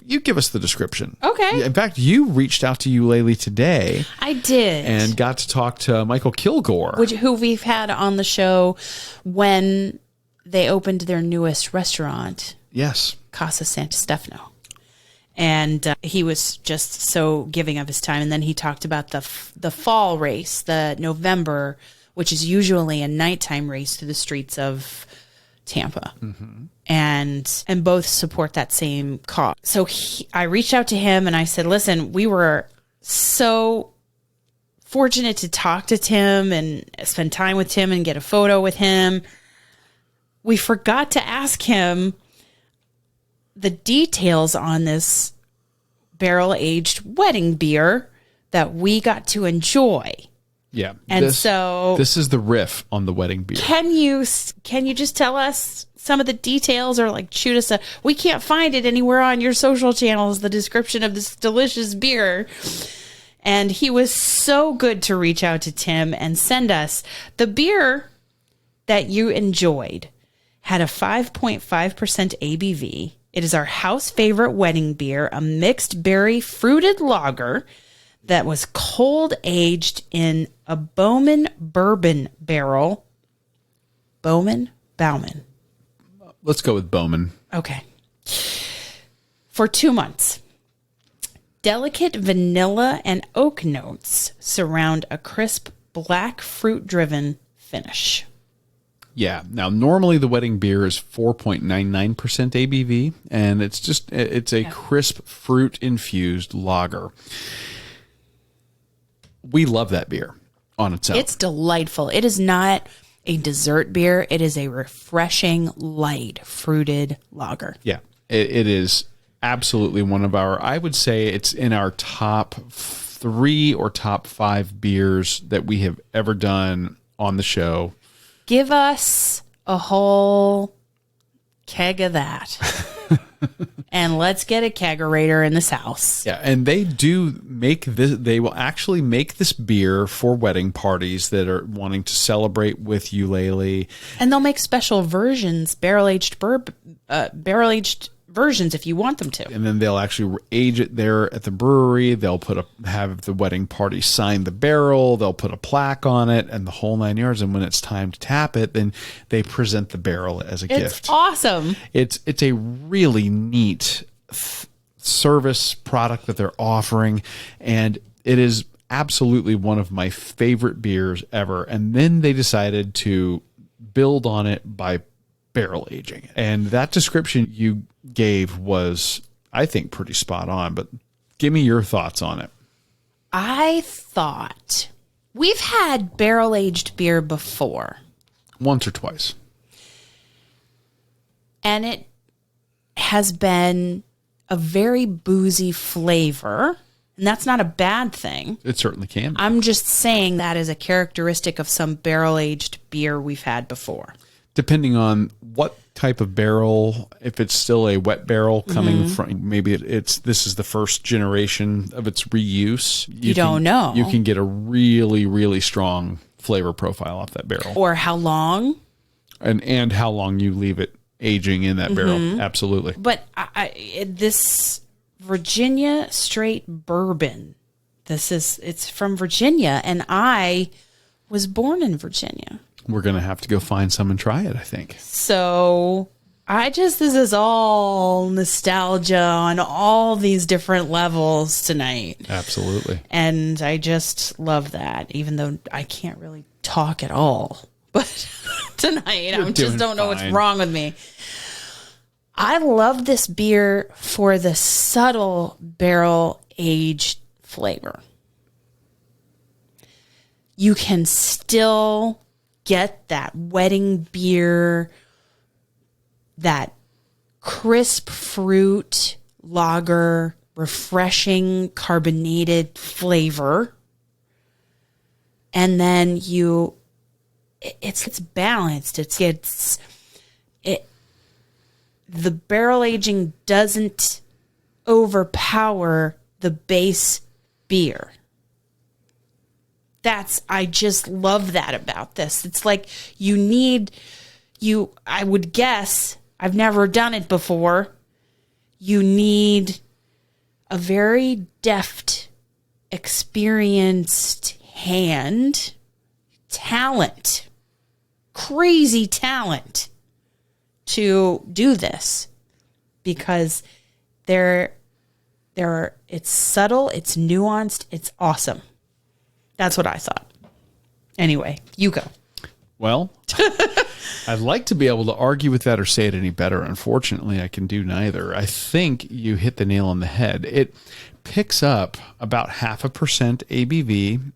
you give us the description. Okay. In fact, you reached out to Eulalie today. I did. And got to talk to Michael Kilgore. Who we've had on the show when they opened their newest restaurant. Yes. Casa Santo Stefano. And he was just so giving of his time. And then he talked about the fall race, the November, which is usually a nighttime race through the streets of Tampa. And both support that same cause. So I reached out to him and I said, listen, we were so fortunate to talk to Tim and spend time with Tim and get a photo with him. We forgot to ask him the details on this barrel-aged wedding beer that we got to enjoy. Yeah. And this is the riff on the wedding beer. Can you just tell us some of the details, or like shoot us we can't find it anywhere on your social channels, the description of this delicious beer. And he was so good to reach out to Tim and send us the beer that you enjoyed. Had a 5.5% ABV. It is our house favorite wedding beer, a mixed berry fruited lager that was cold aged in a Bowman bourbon barrel. Bowman? Let's go with Bowman. Okay. For 2 months. Delicate vanilla and oak notes surround a crisp black fruit-driven finish. Yeah. Now, normally the wedding beer is 4.99% ABV, and it's a crisp fruit-infused lager. We love that beer on its own. It's delightful. It is not a dessert beer. It is a refreshing, light, fruited lager. Yeah. It is absolutely one of I would say it's in our top 3 or top 5 beers that we have ever done on the show. Give us a whole keg of that. And let's get a kegerator in this house. Yeah, and they do make this. They will actually make this beer for wedding parties that are wanting to celebrate with Eulalie. And they'll make special versions, barrel-aged versions if you want them to. And then they'll actually age it there at the brewery. They'll have the wedding party sign the barrel. They'll put a plaque on it and the whole 9 yards. And when it's time to tap it, then they present the barrel as a gift. It's awesome. It's a really neat service product that they're offering, and it is absolutely one of my favorite beers ever. And then they decided to build on it by barrel aging. And that description you gave was, I think, pretty spot on, but give me your thoughts on it. I thought we've had barrel-aged beer before. Once or twice. And it has been a very boozy flavor, and that's not a bad thing. It certainly can be. I'm just saying that is a characteristic of some barrel-aged beer we've had before. Depending on what type of barrel, if it's still a wet barrel coming from, maybe this is the first generation of its reuse. You don't know. You can get a really, really strong flavor profile off that barrel. Or how long. And how long you leave it aging in that barrel. Absolutely. But this Virginia straight bourbon, it's from Virginia, and I was born in Virginia. We're going to have to go find some and try it, I think. So this is all nostalgia on all these different levels tonight. Absolutely. And I just love that, even though I can't really talk at all. But tonight, I just don't know what's wrong with me. I love this beer for the subtle barrel-aged flavor. You can still get that wedding beer, that crisp fruit lager, refreshing carbonated flavor. And then it's balanced. The barrel aging doesn't overpower the base beer. I just love that about this. It's like I would guess, I've never done it before, you need a very deft, experienced hand, talent, crazy talent to do this, because it's subtle, it's nuanced, it's awesome. That's what I thought. Anyway, you go. Well, I'd like to be able to argue with that or say it any better. Unfortunately, I can do neither. I think you hit the nail on the head. It picks up about 0.5%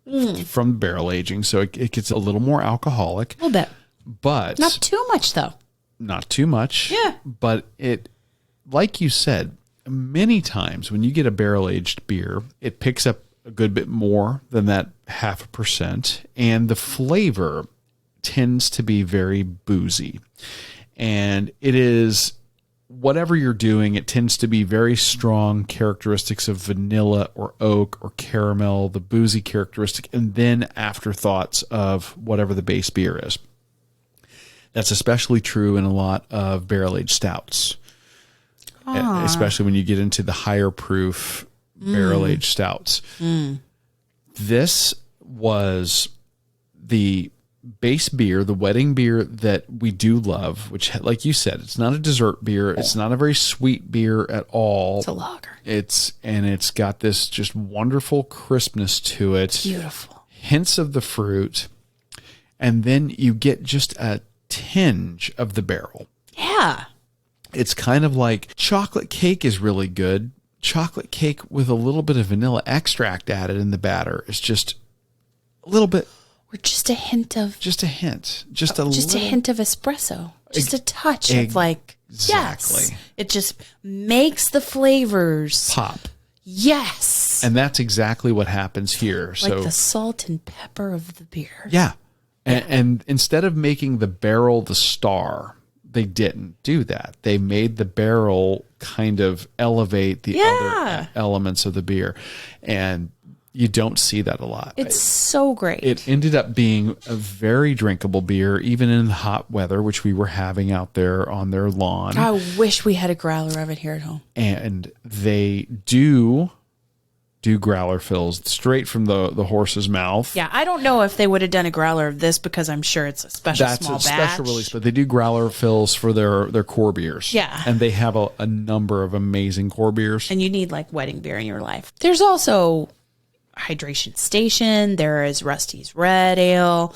ABV from barrel aging, so it gets a little more alcoholic. A little bit. But not too much, though. Not too much. Yeah. But it, like you said, many times when you get a barrel aged beer, it picks up a good bit more than that 0.5%, and the flavor tends to be very boozy. And it is whatever you're doing, it tends to be very strong characteristics of vanilla or oak or caramel, the boozy characteristic, and then afterthoughts of whatever the base beer is. That's especially true in a lot of barrel-aged stouts, especially when you get into the higher proof barrel-aged stouts. This was the base beer, the wedding beer that we do love, which, like you said, it's not a dessert beer. It's not a very sweet beer at all. It's a lager. It's got this just wonderful crispness to it. Beautiful. Hints of the fruit. And then you get just a tinge of the barrel. Yeah. It's kind of like chocolate cake is really good. Chocolate cake with a little bit of vanilla extract added in the batter is just a little bit. Or just a hint of... Just a hint. Just a hint of espresso. Just a touch of like... Exactly. Yes. It just makes the flavors... Pop. Yes. And that's exactly what happens here. Like the salt and pepper of the beer. Yeah. And instead of making the barrel the star, they didn't do that. They made the barrel kind of elevate the other elements of the beer. And you don't see that a lot. It's so great. It ended up being a very drinkable beer, even in the hot weather, which we were having out there on their lawn. I wish we had a growler of it here at home. And they do growler fills straight from the horse's mouth. Yeah, I don't know if they would have done a growler of this because I'm sure it's a special small batch. That's a special release, but they do growler fills for their core beers. Yeah. And they have a number of amazing core beers. And you need like wedding beer in your life. There's also Hydration Station. There is Rusty's Red Ale.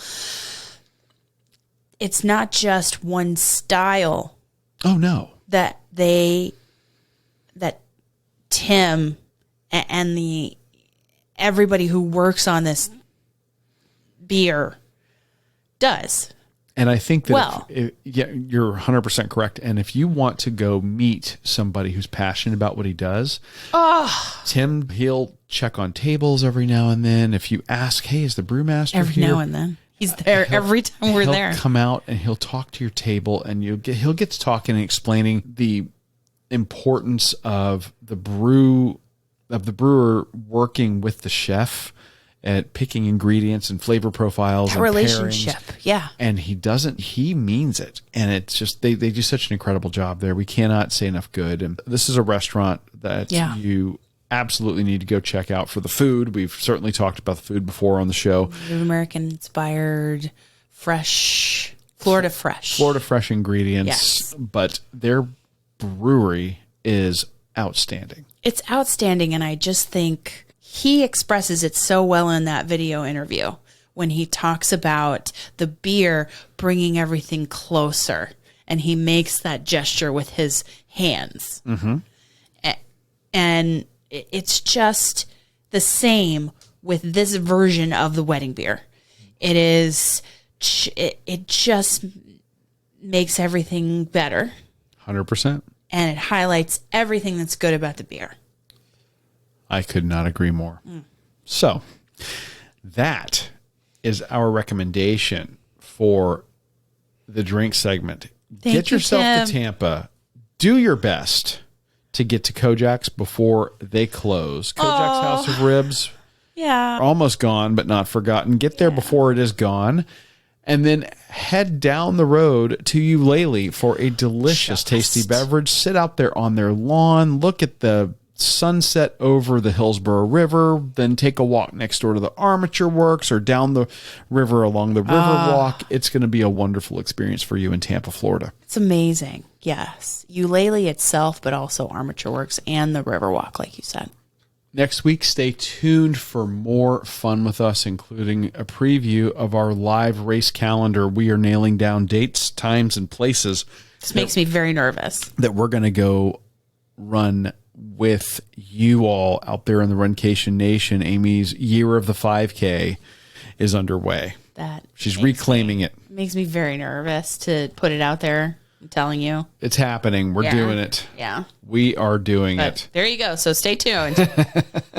It's not just one style. Oh, no. That Tim and everybody who works on this beer does. And I think that you're 100% correct. And if you want to go meet somebody who's passionate about what he does, Tim, he'll check on tables every now and then. If you ask, hey, is the brewmaster every here? Now and then. He's there every time we're there. He'll come out and he'll talk to your table, and he'll get to talking and explaining the importance of the brewer working with the chef at picking ingredients and flavor profiles and relationship. Pairings. Yeah. And he means it. And it's just, they do such an incredible job there. We cannot say enough good. And this is a restaurant that you absolutely need to go check out for the food. We've certainly talked about the food before on the show. American inspired, fresh, Florida fresh ingredients. Yes. But their brewery is outstanding. It's outstanding, and I just think he expresses it so well in that video interview when he talks about the beer bringing everything closer, and he makes that gesture with his hands. Mm-hmm. And it's just the same with this version of the wedding beer. It just makes everything better. 100%. And it highlights everything that's good about the beer. I could not agree more. So that is our recommendation for the drink segment. Get yourself to Tampa. Do your best to get to Kojak's before they close. Kojak's House of Ribs. Yeah. Almost gone, but not forgotten. Get there before it is gone. And then head down the road to Eulalie for a delicious, tasty beverage. Sit out there on their lawn. Look at the sunset over the Hillsborough River. Then take a walk next door to the Armature Works or down the river along the Riverwalk. It's going to be a wonderful experience for you in Tampa, Florida. It's amazing. Yes. Eulalie itself, but also Armature Works and the Riverwalk, like you said. Next week, stay tuned for more fun with us, including a preview of our live race calendar. We are nailing down dates, times, and places. This makes me very nervous. That we're going to go run with you all out there in the Runcation Nation. Amy's Year of the 5K is underway. She's reclaiming it. Makes me very nervous to put it out there. I'm telling you. It's happening. We're doing it. Yeah. We are doing But it. there you go. So stay tuned.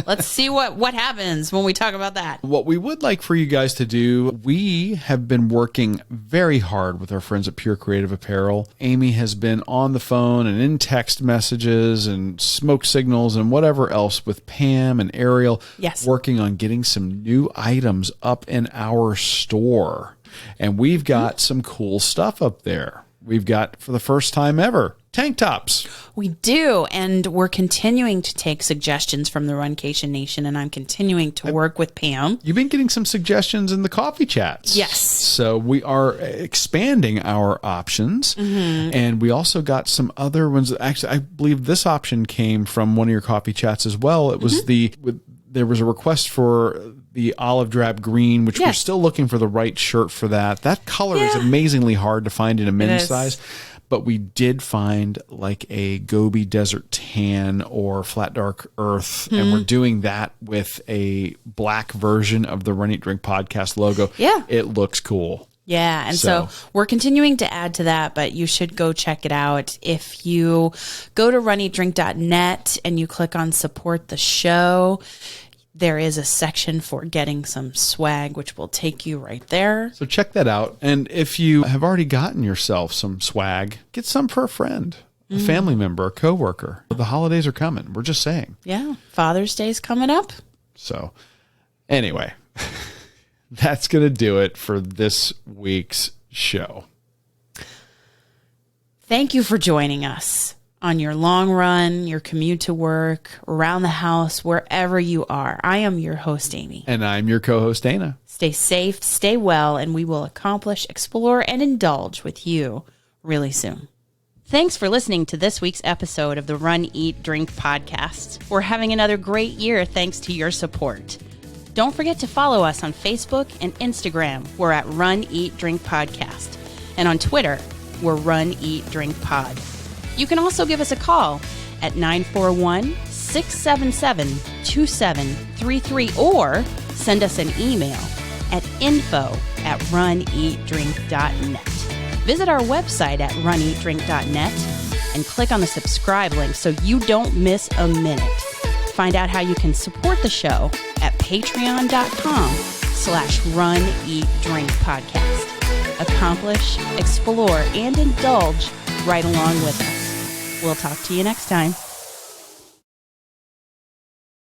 Let's see what happens when we talk about that. What we would like for you guys to do, we have been working very hard with our friends at Pure Creative Apparel. Amy has been on the phone and in text messages and smoke signals and whatever else with Pam and Ariel. Yes. Working on getting some new items up in our store. And we've got some cool stuff up there. We've got, for the first time ever, tank tops. We do, and we're continuing to take suggestions from the Runcation Nation, and I'm continuing to work with Pam. You've been getting some suggestions in the coffee chats. Yes. So we are expanding our options, and we also got some other ones. Actually, I believe this option came from one of your coffee chats as well. It was there was a request for the olive drab green, which we're still looking for the right shirt for that. That color is amazingly hard to find in a men's size. But we did find like a Gobi Desert Tan or Flat Dark Earth, and we're doing that with a black version of the Run Eat Drink podcast logo. Yeah. It looks cool. Yeah, and so we're continuing to add to that, but you should go check it out. If you go to runeatdrink.net and you click on support the show, there is a section for getting some swag, which will take you right there. So check that out. And if you have already gotten yourself some swag, get some for a friend, a family member, a coworker. The holidays are coming. We're just saying. Yeah, Father's Day's coming up. So anyway, that's going to do it for this week's show. Thank you for joining us on your long run, your commute to work, around the house, wherever you are. I am your host, Amy. And I'm your co-host, Dana. Stay safe, stay well, and we will accomplish, explore, and indulge with you really soon. Thanks for listening to this week's episode of the Run, Eat, Drink podcast. We're having another great year thanks to your support. Don't forget to follow us on Facebook and Instagram. We're at Run, Eat, Drink Podcast. And on Twitter, we're Run, Eat, Drink Pod. You can also give us a call at 941-677-2733 or send us an email at info@runeatdrink.net. Visit our website at runeatdrink.net and click on the subscribe link so you don't miss a minute. Find out how you can support the show at patreon.com/runeatdrinkpodcast. Accomplish, explore, and indulge right along with us. We'll talk to you next time.